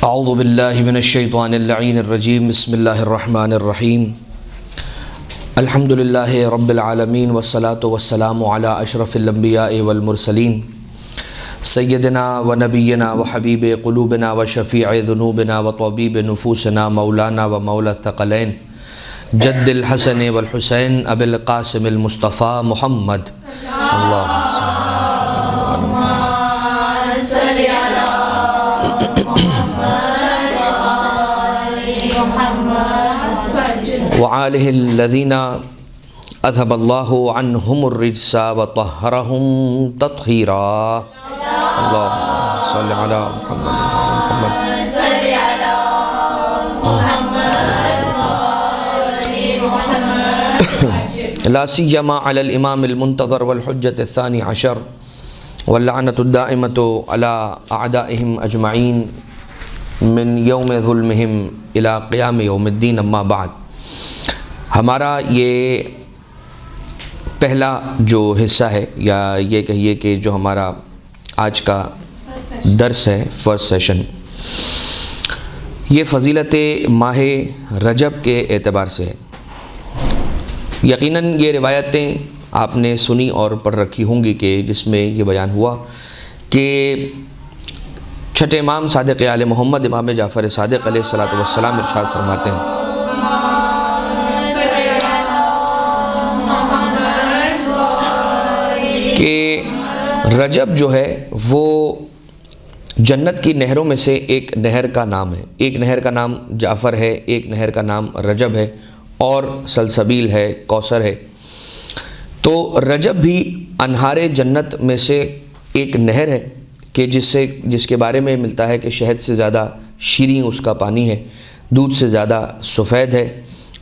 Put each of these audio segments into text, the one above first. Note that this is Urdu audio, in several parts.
اعوذ باللہ من الشیطان اللعین الرجیم بسم اللہ الرحمن الرحیم الحمد للہ رب العالمین والصلاة والسلام علی اشرف الانبیاء والمرسلین سیدنا و نبینا و حبیب قلوبنا و شفیع ذنوبنا و طبیب نفوسنا مولانا و مولا الثقلین جد الحسن والحسین ابی القاسم المصطفیٰ محمد اللہم صلی وعاله الذين اذهب الله عنهم الرجس وطهرهم تطهيرا اللهم صل على محمد لا سيما على الامام المنتظر والحجة الثاني عشر واللعنة الدائمة على اعدائهم اجمعين من یوم ظلمہم الی قیام یوم الدین اما بعد۔ ہمارا یہ پہلا جو حصہ ہے، یا یہ کہیے کہ جو ہمارا آج کا درس ہے، فرسٹ سیشن، یہ فضیلت ماہ رجب کے اعتبار سے ہے۔ یقیناً یہ روایتیں آپ نے سنی اور پڑھ رکھی ہوں گی کہ جس میں یہ بیان ہوا کہ چھٹے امام صادق آل محمد امام جعفر صادق علیہ السلام ارشاد فرماتے ہیں کہ رجب جو ہے وہ جنت کی نہروں میں سے ایک نہر کا نام ہے۔ ایک نہر کا نام جعفر ہے، ایک نہر کا نام رجب ہے، اور سلسبیل ہے، کوثر ہے۔ تو رجب بھی انہار جنت میں سے ایک نہر ہے کہ جس کے بارے میں ملتا ہے کہ شہد سے زیادہ شیریں اس کا پانی ہے، دودھ سے زیادہ سفید ہے،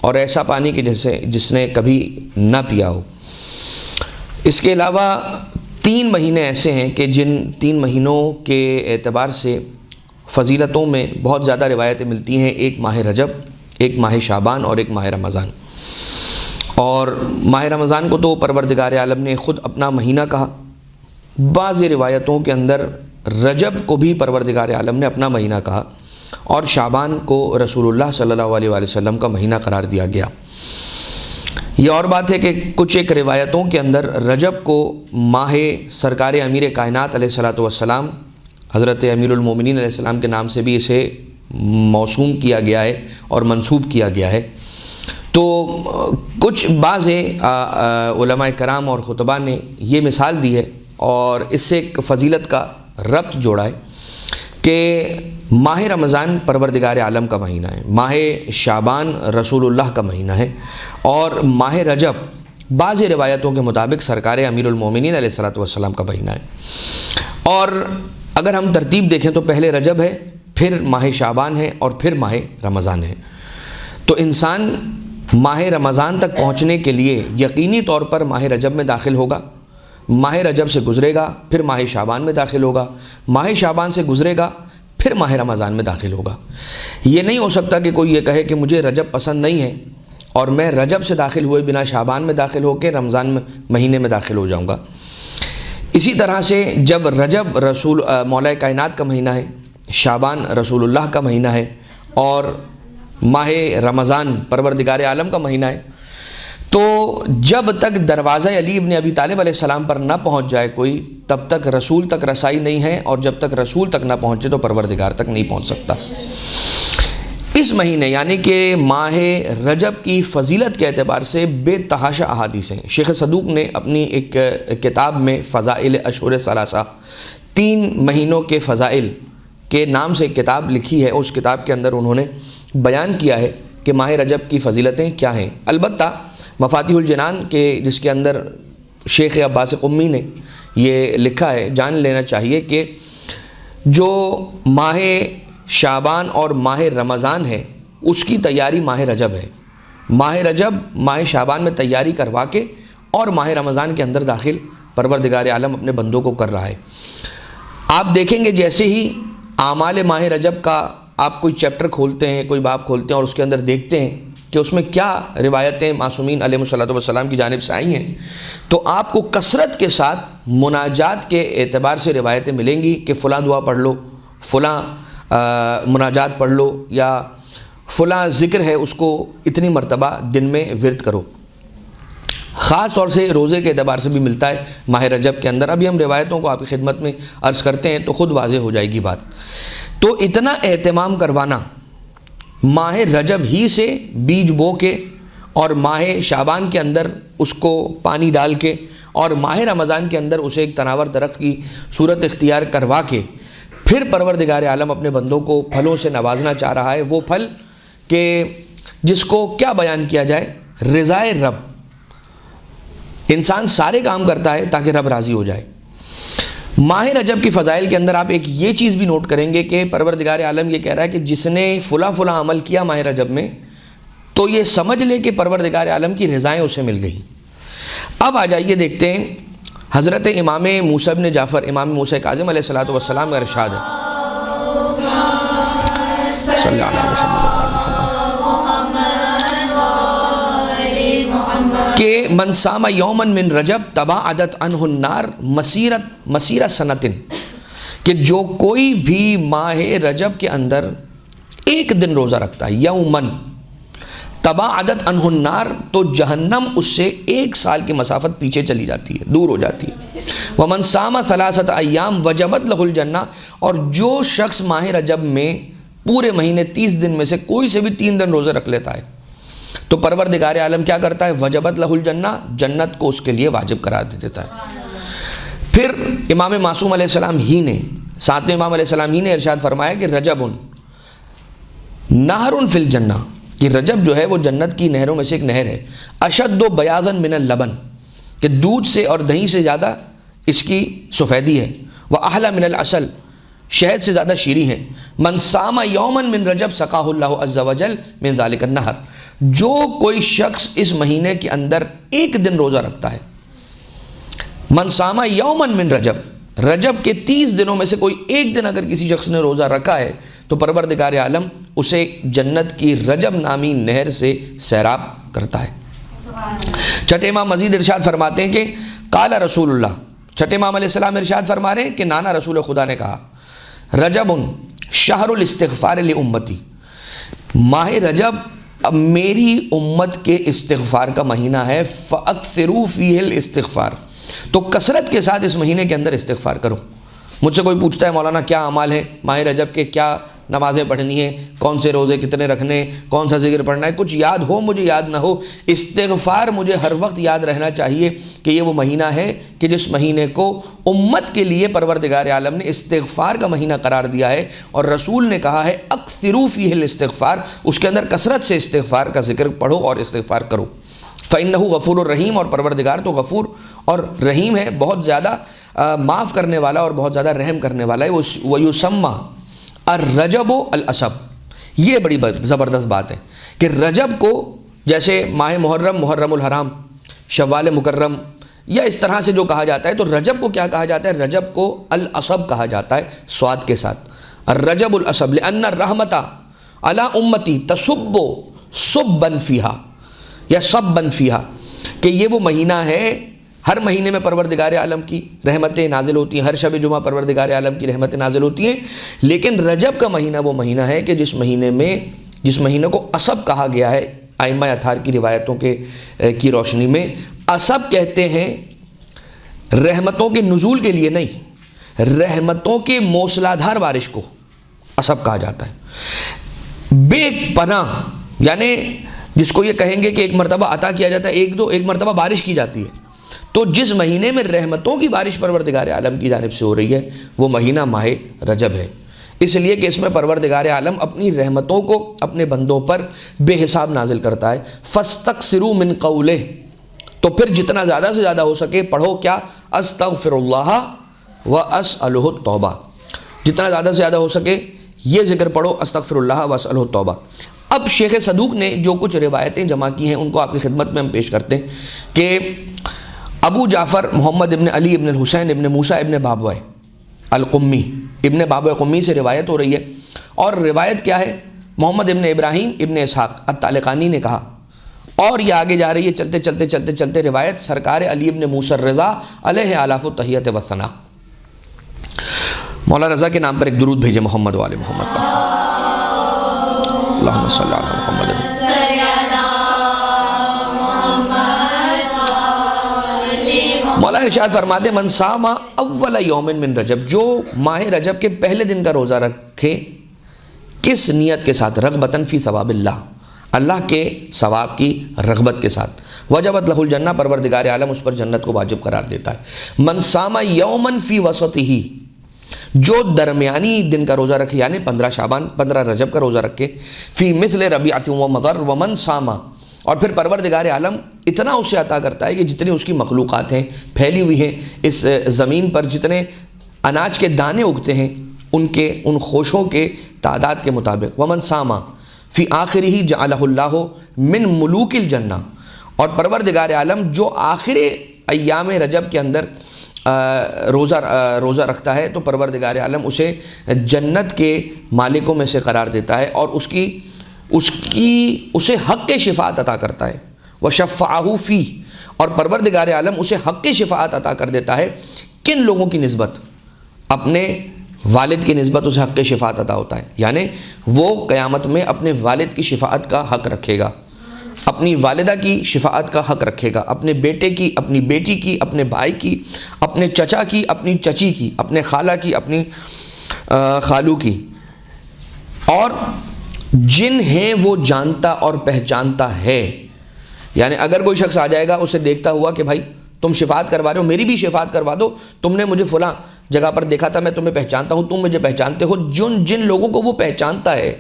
اور ایسا پانی کہ جس نے کبھی نہ پیا ہو۔ اس کے علاوہ 3 مہینے ایسے ہیں کہ جن 3 مہینوں کے اعتبار سے فضیلتوں میں بہت زیادہ روایتیں ملتی ہیں۔ ایک ماہ رجب، ایک ماہ شعبان، اور ایک ماہ رمضان۔ اور ماہ رمضان کو تو پروردگار عالم نے خود اپنا مہینہ کہا۔ بعض روایتوں کے اندر رجب کو بھی پروردگار عالم نے اپنا مہینہ کہا، اور شعبان کو رسول اللہ صلی اللہ علیہ وآلہ وسلم کا مہینہ قرار دیا گیا۔ یہ اور بات ہے کہ کچھ ایک روایتوں کے اندر رجب کو ماہ سرکار امیر کائنات علیہ الصلوۃ والسلام حضرت امیر المومنین علیہ السلام کے نام سے بھی اسے موسوم کیا گیا ہے اور منسوب کیا گیا ہے۔ تو کچھ بعض علماء کرام اور خطباء نے یہ مثال دی ہے اور اس سے ایک فضیلت کا ربط جوڑا ہے کہ ماہ رمضان پروردگار عالم کا مہینہ ہے، ماہ شعبان رسول اللہ کا مہینہ ہے، اور ماہ رجب بعض روایتوں کے مطابق سرکار امیر المومنین علیہ الصلوۃ والسلام کا مہینہ ہے۔ اور اگر ہم ترتیب دیکھیں تو پہلے رجب ہے، پھر ماہ شعبان ہے، اور پھر ماہ رمضان ہے۔ تو انسان ماہ رمضان تک پہنچنے کے لیے یقینی طور پر ماہ رجب میں داخل ہوگا، ماہ رجب سے گزرے گا، پھر ماہ شعبان میں داخل ہوگا، ماہ شعبان سے گزرے گا، پھر ماہ رمضان میں داخل ہوگا۔ یہ نہیں ہو سکتا کہ کوئی یہ کہے کہ مجھے رجب پسند نہیں ہے اور میں رجب سے داخل ہوئے بنا شعبان میں داخل ہو کے رمضان میں مہینے میں داخل ہو جاؤں گا۔ اسی طرح سے جب رجب مولا کائنات کا مہینہ ہے، شعبان رسول اللہ کا مہینہ ہے، اور ماہ رمضان پروردگار عالم کا مہینہ ہے، تو جب تک دروازہ علی ابن ابی طالب علیہ السلام پر نہ پہنچ جائے کوئی، تب تک رسول تک رسائی نہیں ہے، اور جب تک رسول تک نہ پہنچے تو پروردگار تک نہیں پہنچ سکتا۔ اس مہینے یعنی کہ ماہ رجب کی فضیلت کے اعتبار سے بے تحاشا احادیث ہیں۔ شیخ صدوق نے اپنی ایک کتاب میں فضائل اشہر ثلاثہ، 3 مہینوں کے فضائل کے نام سے ایک کتاب لکھی ہے۔ اس کتاب کے اندر انہوں نے بیان کیا ہے کہ ماہ رجب کی فضیلتیں کیا ہیں۔ البتہ مفاتیح الجنان کے جس کے اندر شیخ عباس قمی نے یہ لکھا ہے، جان لینا چاہیے کہ جو ماہ شعبان اور ماہ رمضان ہے اس کی تیاری ماہ رجب ہے۔ ماہ رجب ماہ شعبان میں تیاری کروا کے اور ماہ رمضان کے اندر داخل پروردگار عالم اپنے بندوں کو کر رہا ہے۔ آپ دیکھیں گے جیسے ہی اعمال ماہ رجب کا آپ کوئی چیپٹر کھولتے ہیں، کوئی باب کھولتے ہیں، اور اس کے اندر دیکھتے ہیں کہ اس میں کیا روایتیں معصومین علیہ السلام کی جانب سے آئی ہیں، تو آپ کو کثرت کے ساتھ مناجات کے اعتبار سے روایتیں ملیں گی کہ فلاں دعا پڑھ لو، فلاں مناجات پڑھ لو، یا فلاں ذکر ہے اس کو اتنی مرتبہ دن میں ورد کرو۔ خاص طور سے روزے کے اعتبار سے بھی ملتا ہے ماہ رجب کے اندر۔ ابھی ہم روایتوں کو آپ کی خدمت میں عرض کرتے ہیں تو خود واضح ہو جائے گی بات۔ تو اتنا اہتمام کروانا ماہ رجب ہی سے بیج بو کے، اور ماہ شعبان کے اندر اس کو پانی ڈال کے، اور ماہ رمضان کے اندر اسے ایک تناور درخت کی صورت اختیار کروا کے، پھر پروردگار عالم اپنے بندوں کو پھلوں سے نوازنا چاہ رہا ہے۔ وہ پھل کہ جس کو کیا بیان کیا جائے، رضائے رب۔ انسان سارے کام کرتا ہے تاکہ رب راضی ہو جائے۔ ماہ رجب کی فضائل کے اندر آپ ایک یہ چیز بھی نوٹ کریں گے کہ پروردگار عالم یہ کہہ رہا ہے کہ جس نے فلاں عمل کیا ماہ رجب میں، تو یہ سمجھ لے کہ پروردگار عالم کی رضائیں اسے مل گئیں۔ اب آ جائیے دیکھتے ہیں حضرت امام موسیٰ بن جعفر، امام موسیٰ کاظم علیہ الصلوۃ والسلام کا ارشاد ہے، صلی اللہ علیہ محمد کہ من صام یوما من رجب تباعدت عنہ النار مسیرہ سنتن، کہ جو کوئی بھی ماہ رجب کے اندر ایک دن روزہ رکھتا ہے، یومن تباعدت عنہ النار، تو جہنم اس سے 1 سال کی مسافت پیچھے چلی جاتی ہے، دور ہو جاتی ہے۔ ومن صام 3 ایام وجبت لہ الجنہ، اور جو شخص ماہ رجب میں پورے مہینے 30 دن میں سے کوئی سے بھی 3 دن روزے رکھ لیتا ہے، تو پروردگار عالم کیا کرتا ہے، وجبت لہ الجنہ، جنت کو اس کے لیے واجب قرار دے دیتا ہے۔ پھر امام معصوم علیہ السلام ہی نے، 7ویں امام علیہ السلام ہی نے ارشاد فرمایا کہ رجب نہر فی الجنہ، کہ رجب جو ہے وہ جنت کی نہروں میں سے ایک نہر ہے، اشد بیاضا من اللبن، کہ دودھ سے اور دہی سے زیادہ اس کی سفیدی ہے، واحلی من العسل، شہد سے زیادہ شیریں ہیں۔ من صام یوما من رجب سقاہ اللہ عز وجل من ذلک النہر، جو کوئی شخص اس مہینے کے اندر ایک دن روزہ رکھتا ہے، من صام یوما من رجب، رجب کے 30 دنوں میں سے کوئی ایک دن اگر کسی شخص نے روزہ رکھا ہے، تو پروردگار عالم اسے جنت کی رجب نامی نہر سے سیراب کرتا ہے۔ چھٹے امام مزید ارشاد فرماتے ہیں کہ قال رسول اللہ، چھٹے امام علیہ السلام ارشاد فرما رہے ہیں کہ نانا رسول خدا نے کہا، رجب شہر الاستغفار لامتی، ماہ رجب اب میری امت کے استغفار کا مہینہ ہے، فاکثروا فیہ الاستغفار، تو کثرت کے ساتھ اس مہینے کے اندر استغفار کرو۔ مجھ سے کوئی پوچھتا ہے مولانا کیا اعمال ہیں ماہ رجب کے، کیا نمازیں پڑھنی ہیں، کون سے روزے کتنے رکھنے، کون سا ذکر پڑھنا ہے، کچھ یاد ہو مجھے یاد نہ ہو، استغفار مجھے ہر وقت یاد رہنا چاہیے کہ یہ وہ مہینہ ہے کہ جس مہینے کو امت کے لیے پروردگار عالم نے استغفار کا مہینہ قرار دیا ہے، اور رسول نے کہا ہے اکثروا فیہ الاستغفار، اس کے اندر کثرت سے استغفار کا ذکر پڑھو اور استغفار کرو۔ فإنہ غفور الرحیم، اور پروردگار تو غفور اور رحیم ہے، بہت زیادہ معاف کرنے والا اور بہت زیادہ رحم کرنے والا ہے۔ وَيُسَمَّى الرجب الاسب، یہ بڑی زبردست بات ہے کہ رجب کو جیسے ماہ محرم، محرم الحرام، شوال مکرم، یا اس طرح سے جو کہا جاتا ہے، تو رجب کو کیا کہا جاتا ہے، رجب کو الاسب کہا جاتا ہے صاد کے ساتھ، الرجب الاسب، لأن الرحمت علی امتی تصب صبا فیہا یا صبا فیہا، کہ یہ وہ مہینہ ہے، ہر مہینے میں پروردگار عالم کی رحمتیں نازل ہوتی ہیں، ہر شب جمعہ پروردگار عالم کی رحمتیں نازل ہوتی ہیں، لیکن رجب کا مہینہ وہ مہینہ ہے کہ جس مہینے کو اسب کہا گیا ہے، ائمہ اطہار کی روایتوں کی روشنی میں اسب کہتے ہیں رحمتوں کے نزول کے لیے نہیں، رحمتوں کے موسلادھار بارش کو اسب کہا جاتا ہے۔ بے پناہ، یعنی جس کو یہ کہیں گے کہ ایک مرتبہ عطا کیا جاتا ہے، ایک مرتبہ بارش کی جاتی ہے، تو جس مہینے میں رحمتوں کی بارش پروردگار عالم کی جانب سے ہو رہی ہے وہ مہینہ ماہ رجب ہے، اس لیے کہ اس میں پروردگار عالم اپنی رحمتوں کو اپنے بندوں پر بے حساب نازل کرتا ہے۔ فاستکثروا من قولہ، تو پھر جتنا زیادہ سے زیادہ ہو سکے پڑھو کیا، استغفر اللہ واسألہ التوبہ، جتنا زیادہ سے زیادہ ہو سکے یہ ذکر پڑھو، استغفر اللہ واسألہ التوبہ۔ اب شیخ صدوق نے جو کچھ روایتیں جمع کی ہیں ان کو آپ کی خدمت میں ہم پیش کرتے ہیں کہ ابو جعفر محمد ابن علی ابن الحسین ابن موسیٰ ابن بابوہ القمی، ابن بابوہ قمی سے روایت ہو رہی ہے، اور روایت کیا ہے، محمد ابن ابراہیم ابن اسحاق الطالقانی نے کہا، اور یہ آگے جا رہی ہے چلتے چلتے چلتے چلتے روایت سرکار علی ابن موسیٰ الرضا علیہ آلاف التحیت والثناء۔ مولا رضا کے نام پر ایک درود بھیجے محمد وآل محمد پر۔ اللہ ارشاد فرماتے من صام اول یوم من رجب، جو ماہ رجب کے پہلے دن کا روزہ رکھے، کس نیت کے ساتھ؟ رغبتاً فی ثواب اللہ، اللہ کے ثواب کی رغبت کے ساتھ، وجبت لہ الجنہ، پروردگار عالم اس پر جنت کو واجب قرار دیتا ہے۔ من صام یوماً فی وسطہ، جو درمیانی دن کا روزہ رکھے، یعنی 15 شعبان 15 رجب کا روزہ رکھے، فی مثل ربیعۃ و مضر ومن صام، اور پھر پروردگار عالم اتنا اسے عطا کرتا ہے کہ جتنی اس کی مخلوقات ہیں پھیلی ہوئی ہیں اس زمین پر، جتنے اناج کے دانے اگتے ہیں ان خوشوں کے تعداد کے مطابق، ومن صام فی آخرہ جعلہ اللہ من ملوک الجنہ، اور پروردگار عالم جو آخر ایام رجب کے اندر روزہ رکھتا ہے تو پروردگار عالم اسے جنت کے مالکوں میں سے قرار دیتا ہے، اور اسے حق شفاعت عطا کرتا ہے، وشفعہ فی، اور پروردگار عالم اسے حق شفاعت عطا کر دیتا ہے۔ کن لوگوں کی نسبت؟ اپنے والد کی نسبت اسے حق شفاعت عطا ہوتا ہے، یعنی وہ قیامت میں اپنے والد کی شفاعت کا حق رکھے گا، اپنی والدہ کی شفاعت کا حق رکھے گا، اپنے بیٹے کی، اپنی بیٹی کی، اپنے بھائی کی، اپنے چچا کی، اپنی چچی کی، اپنے خالہ کی، اپنی خالو کی، اور جنہیں وہ جانتا اور پہچانتا ہے۔ یعنی اگر کوئی شخص آ جائے گا اسے دیکھتا ہوا کہ بھائی تم شفاعت کروا رہے ہو، میری بھی شفاعت کروا دو، تم نے مجھے فلاں جگہ پر دیکھا تھا، میں تمہیں پہچانتا ہوں، تم مجھے پہچانتے ہو، جن لوگوں کو وہ پہچانتا ہے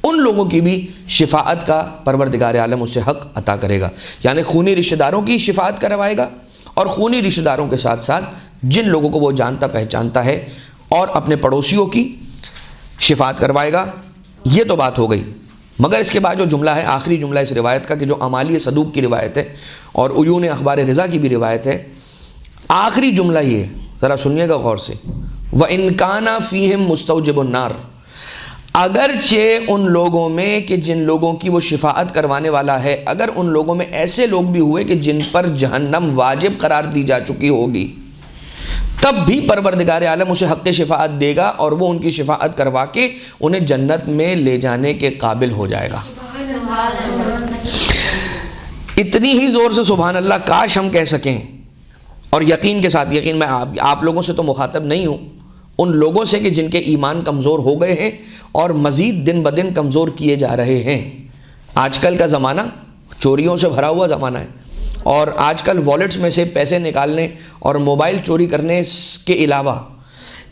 ان لوگوں کی بھی شفاعت کا پروردگار عالم اسے حق عطا کرے گا، یعنی خونی رشتہ داروں کی شفاعت کروائے گا، اور خونی رشتہ داروں کے ساتھ ساتھ جن لوگوں کو وہ جانتا پہچانتا ہے اور اپنے پڑوسیوں کی شفاعت کروائے گا۔ یہ تو بات ہو گئی، مگر اس کے بعد جو جملہ ہے، آخری جملہ اس روایت کا، کہ جو امالی صدوق کی روایت ہے اور عیون اخبار رضا کی بھی روایت ہے، آخری جملہ یہ، ذرا سنیے گا غور سے، وَإِن كَانَ فِيهِمْ مُسْتَوْجِبُ النَّارِ، اگرچہ ان لوگوں میں کہ جن لوگوں کی وہ شفاعت کروانے والا ہے، اگر ان لوگوں میں ایسے لوگ بھی ہوئے کہ جن پر جہنم واجب قرار دی جا چکی ہوگی، تب بھی پروردگار عالم اسے حق شفاعت دے گا اور وہ ان کی شفاعت کروا کے انہیں جنت میں لے جانے کے قابل ہو جائے گا۔ اتنی ہی زور سے سبحان اللہ کاش ہم کہہ سکیں، اور یقین کے ساتھ، یقین میں آپ لوگوں سے تو مخاطب نہیں ہوں، ان لوگوں سے کہ جن کے ایمان کمزور ہو گئے ہیں اور مزید دن بدن کمزور کیے جا رہے ہیں۔ آج کل کا زمانہ چوریوں سے بھرا ہوا زمانہ ہے، اور آج کل والیٹس میں سے پیسے نکالنے اور موبائل چوری کرنے کے علاوہ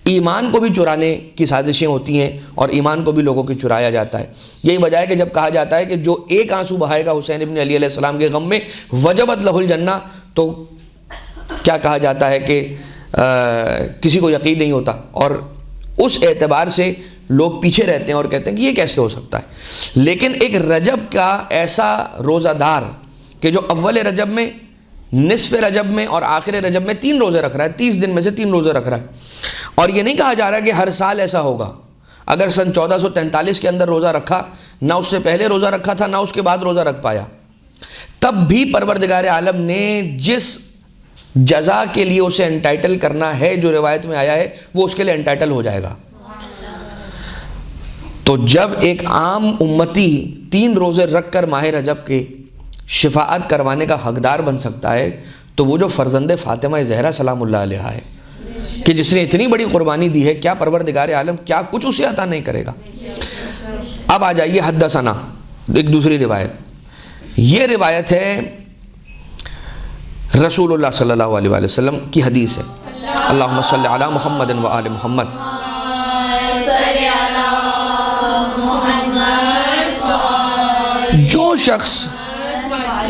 ایمان کو بھی چرانے کی سازشیں ہوتی ہیں، اور ایمان کو بھی لوگوں کی چرایا جاتا ہے۔ یہی وجہ ہے کہ جب کہا جاتا ہے کہ جو ایک آنسو بہائے گا حسین ابن علی علیہ السلام کے غم میں، وجبت لہ الجنہ، تو کیا کہا جاتا ہے کہ کسی کو یقین نہیں ہوتا، اور اس اعتبار سے لوگ پیچھے رہتے ہیں اور کہتے ہیں کہ یہ کیسے ہو سکتا ہے۔ لیکن ایک رجب کا ایسا روزہ دار کہ جو اول رجب میں، نصف رجب میں اور آخر رجب میں 3 روزے رکھ رہا ہے، 30 دن میں سے 3 روزے رکھ رہا ہے، اور یہ نہیں کہا جا رہا کہ ہر سال ایسا ہوگا۔ اگر سن 1443 کے اندر روزہ رکھا، نہ اس سے پہلے روزہ رکھا تھا، نہ اس کے بعد روزہ رکھ پایا، تب بھی پروردگار عالم نے جس جزا کے لیے اسے انٹائٹل کرنا ہے، جو روایت میں آیا ہے، وہ اس کے لیے انٹائٹل ہو جائے گا۔ تو جب ایک عام امتی 3 روزے رکھ کر ماہ رجب کے شفاعت کروانے کا حقدار بن سکتا ہے، تو وہ جو فرزند فاطمہ زہرا سلام اللہ علیہا ہے، کہ جس نے اتنی بڑی قربانی دی ہے، کیا پروردگار عالم کیا کچھ اسے عطا نہیں کرے گا؟ اب آ جائیے حدثنا، ایک دوسری روایت۔ یہ روایت ہے رسول اللہ صلی اللہ علیہ وآلہ وسلم کی حدیث ہے، اللہم صلی علی محمد و آل محمد۔ جو شخص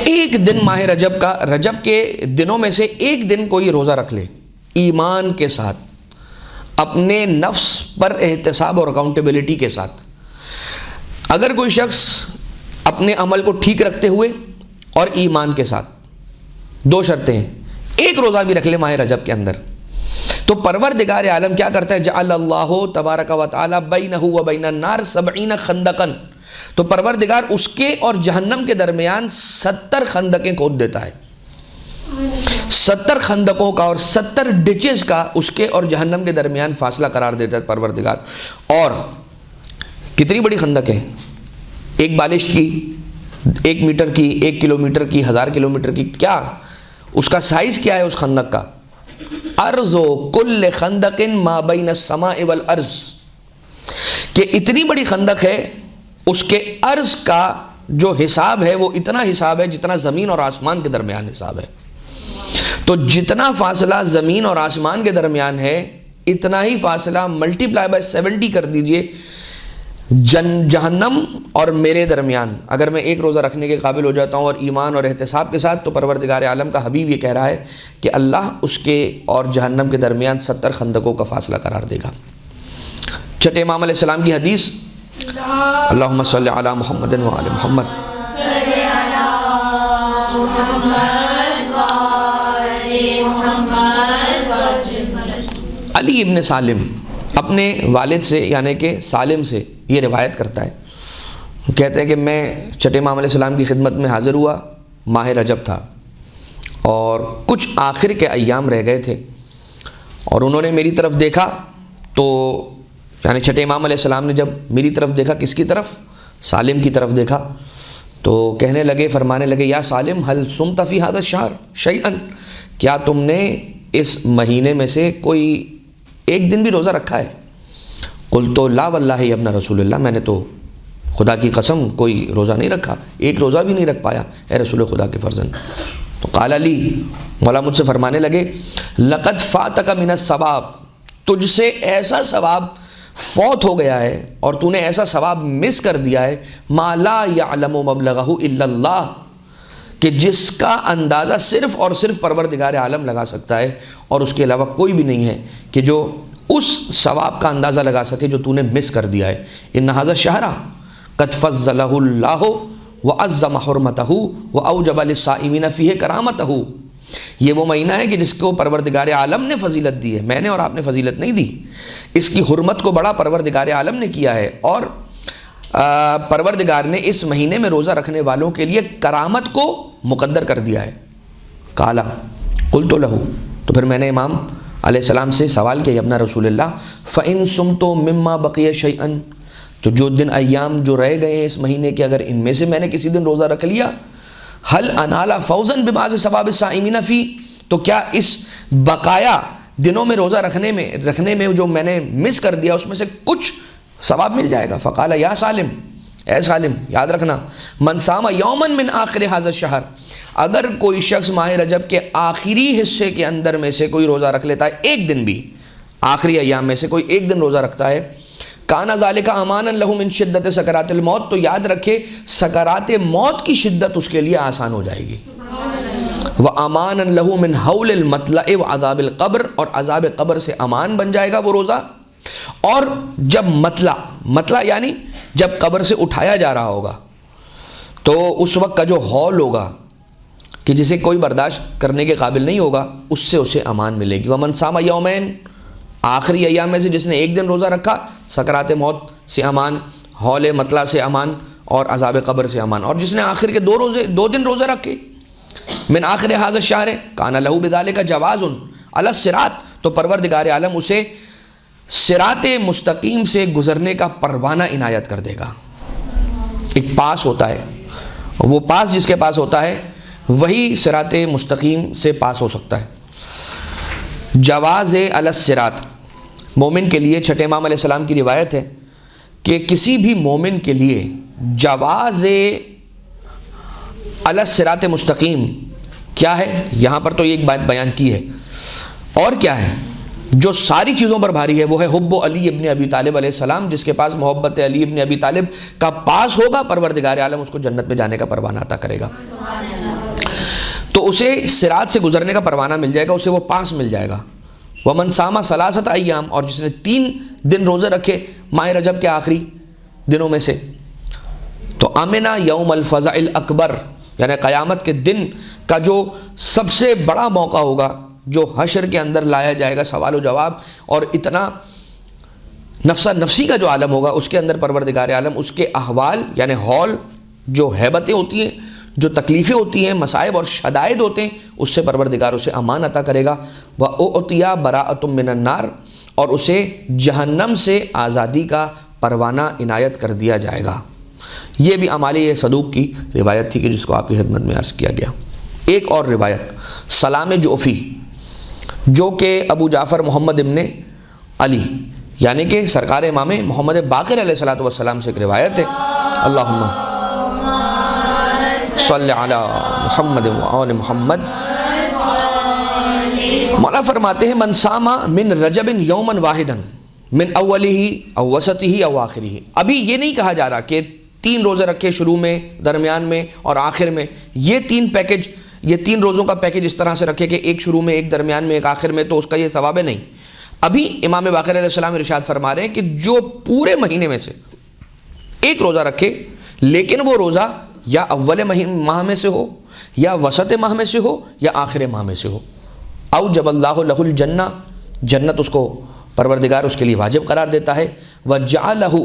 ایک دن ماہ رجب کا، رجب کے دنوں میں سے ایک دن کوئی روزہ رکھ لے، ایمان کے ساتھ، اپنے نفس پر احتساب اور اکاؤنٹیبلٹی کے ساتھ، اگر کوئی شخص اپنے عمل کو ٹھیک رکھتے ہوئے اور ایمان کے ساتھ، 2 شرطیں ہیں، ایک روزہ بھی رکھ لے ماہ رجب کے اندر، تو پروردگار عالم کیا کرتا ہے؟ جعل اللہ تبارک و تعالی بینہ و بین النار 70 خندقن، تو پروردگار اس کے اور جہنم کے درمیان 70 خندقیں کھود دیتا ہے، 70 خندقوں کا اور 70 ڈچز کا اس کے اور جہنم کے درمیان فاصلہ قرار دیتا ہے پروردگار۔ اور کتنی بڑی خندق ہے؟ ایک بالش کی، 1 میٹر کی، 1 کلومیٹر کی، 1000 کلومیٹر کی، کیا اس کا سائز کیا ہے اس خندق کا؟ ارض کل خندق ما بین السماء والارض، کہ اتنی بڑی خندق ہے، اس کے عرض کا جو حساب ہے وہ اتنا حساب ہے جتنا زمین اور آسمان کے درمیان حساب ہے. تو جتنا فاصلہ زمین اور آسمان کے درمیان ہے اتنا ہی فاصلہ ملٹیپلائی بائی 70 کر دیجئے جہنم اور میرے درمیان. اگر میں ایک روزہ رکھنے کے قابل ہو جاتا ہوں اور ایمان اور احتساب کے ساتھ، تو پروردگار عالم کا حبیب یہ کہہ رہا ہے کہ اللہ اس کے اور جہنم کے درمیان 70 خندقوں کا فاصلہ قرار دے گا. چھٹے امام علیہ السلام کی حدیث، اللہم صلی علی محمد و آل محمد. علی ابن سالم اپنے والد سے یعنی کہ سالم سے یہ روایت کرتا ہے، کہتے ہیں کہ میں چھٹے امام علیہ السلام کی خدمت میں حاضر ہوا، ماہ رجب تھا اور کچھ آخر کے ایام رہ گئے تھے، اور انہوں نے میری طرف دیکھا تو یعنی چھٹے امام علیہ السلام نے جب میری طرف دیکھا، کس کی طرف؟ سالم کی طرف دیکھا، تو کہنے لگے، فرمانے لگے، یا سالم هل صمت فی هذا الشہر شیئا، کیا تم نے اس مہینے میں سے کوئی ایک دن بھی روزہ رکھا ہے؟ قلت لا واللہ یا ابن رسول اللہ، میں نے تو خدا کی قسم کوئی روزہ نہیں رکھا، ایک روزہ بھی نہیں رکھ پایا اے رسول خدا کے فرزند. تو قال علی، مولا مجھ سے فرمانے لگے، لقد فاتک من الثواب، تجھ سے ایسا ثواب فوت ہو گیا ہے اور تو نے ایسا ثواب مس کر دیا ہے، ما لا یعلم مبلغہ الا اللہ، کہ جس کا اندازہ صرف اور صرف پروردگار عالم لگا سکتا ہے اور اس کے علاوہ کوئی بھی نہیں ہے کہ جو اس ثواب کا اندازہ لگا سکے جو تو نے مس کر دیا ہے. ان ھذا الشہر قد فضلہ اللہ وعظم حرمتہ واوجب للصائمین فیہ کرامتہ، یہ وہ مہینہ ہے کہ جس کو پروردگار عالم نے فضیلت دی ہے، میں نے اور آپ نے فضیلت نہیں دی. اس کی حرمت کو بڑا پروردگار عالم نے کیا ہے، اور پروردگار نے اس مہینے میں روزہ رکھنے والوں کے لیے کرامت کو مقدر کر دیا ہے. قالا قلت لہ، تو پھر میں نے امام علیہ السلام سے سوال کیا، ابن رسول اللہ، فَإِن سُمْتُ مِمَّا بَقِيَ شَيْئًا، تو جو دن ایام جو رہ گئے ہیں اس مہینے کے، اگر ان میں سے میں نے کسی دن روزہ رکھ لیا، هل انال فوزا ببعض ثواب الصائمین فی، تو کیا اس بقایا دنوں میں روزہ رکھنے میں جو میں نے مس کر دیا اس میں سے کچھ ثواب مل جائے گا؟ فقال یا سالم، اے سالم یاد رکھنا، من صام یوما من آخر هذا الشہر، اگر کوئی شخص ماہ رجب کے آخری حصے کے اندر میں سے کوئی روزہ رکھ لیتا ہے، ایک دن بھی آخری ایام میں سے کوئی ایک دن روزہ رکھتا ہے، کانا ذالک امانا لہ من شدت سکرات الموت، تو یاد رکھے سکرات موت کی شدت اس کے لیے آسان ہو جائے گی. وَأَمَانًا لَهُ مِنْ حَوْلِ الْمَطْلَعِ وَعَذَابِ الْقَبْرِ، اور عذاب قبر سے امان بن جائے گا وہ روزہ. اور جب مطلع یعنی جب قبر سے اٹھایا جا رہا ہوگا تو اس وقت کا جو ہول ہوگا کہ جسے کوئی برداشت کرنے کے قابل نہیں ہوگا، اس سے اسے امان ملے گی. وَمَنْ صَامَ يَوْمَيْنِ، آخری ایام میں سے جس نے ایک دن روزہ رکھا، سکرات موت سے امان، ہول مطلع سے امان اور عذاب قبر سے امان. اور جس نے آخر کے دو دن روزہ رکھے، من آخر ھذا الشہر کان لہ بذلک جواز علی الصراط، تو پروردگار عالم اسے صراط مستقیم سے گزرنے کا پروانہ عنایت کر دے گا. ایک پاس ہوتا ہے، وہ پاس جس کے پاس ہوتا ہے وہی صراط مستقیم سے پاس ہو سکتا ہے. جواز علی الصراط، مومن کے لیے چھٹے امام علیہ السلام کی روایت ہے کہ کسی بھی مومن کے لیے جواز علی الصراط مستقیم کیا ہے، یہاں پر تو ایک بات بیان کی ہے، اور کیا ہے جو ساری چیزوں پر بھاری ہے، وہ ہے حب علی ابن ابی طالب علیہ السلام. جس کے پاس محبت علی ابن ابی طالب کا پاس ہوگا، پروردگار عالم اس کو جنت میں جانے کا پروانہ عطا کرے گا. تو اسے صراط سے گزرنے کا پروانہ مل جائے گا، اسے وہ پاس مل جائے گا. ومن صام ثلاثۃ ایام، اور جس نے 3 دن روزے رکھے ماہ رجب کے آخری دنوں میں سے، تو امنا یوم الفزع الاکبر، یعنی قیامت کے دن کا جو سب سے بڑا موقع ہوگا، جو حشر کے اندر لایا جائے گا، سوال و جواب، اور اتنا نفسا نفسی کا جو عالم ہوگا، اس کے اندر پروردگار عالم اس کے احوال یعنی ہول، جو ہیبتیں ہوتی ہیں، جو تکلیفیں ہوتی ہیں، مصائب اور شدائد ہوتے ہیں، اس سے پروردگار اسے امان عطا کرے گا. وَأُعْطِيَ بَرَاءَةٌ مِّنَ النَّارِ، اور اسے جہنم سے آزادی کا پروانہ عنایت کر دیا جائے گا. یہ بھی اعمالی صدوق کی روایت تھی کہ جس کو آپ کی خدمت میں عرض کیا گیا. ایک اور روایت سلام جعفی، جو کہ ابو جعفر محمد ابن علی یعنی کہ سرکار امام محمد باقر علیہ الصلوۃ والسلام سے ایک روایت ہے. اللہم صلی علی محمد وآل محمد. مولا فرماتے ہیں من صام من رجب یوما واحدا من اولہ او وسطہ او آخرہ. ابھی یہ نہیں کہا جا رہا کہ 3 روزے رکھے شروع میں، درمیان میں اور آخر میں. یہ 3 روزوں کا پیکج اس طرح سے رکھے کہ ایک شروع میں، ایک درمیان میں، ایک آخر میں، تو اس کا یہ ثواب ہے. نہیں، ابھی امام باقر علیہ السلام ارشاد فرما رہے ہیں کہ جو پورے مہینے میں سے ایک روزہ رکھے، لیکن وہ روزہ یا اول ماہ میں سے ہو، یا وسط ماہ میں سے ہو، یا آخر ماہ میں سے ہو. او جب اللہ لہ الجنہ، جنت اس کو پروردگار اس کے لیے واجب قرار دیتا ہے. وجعلہ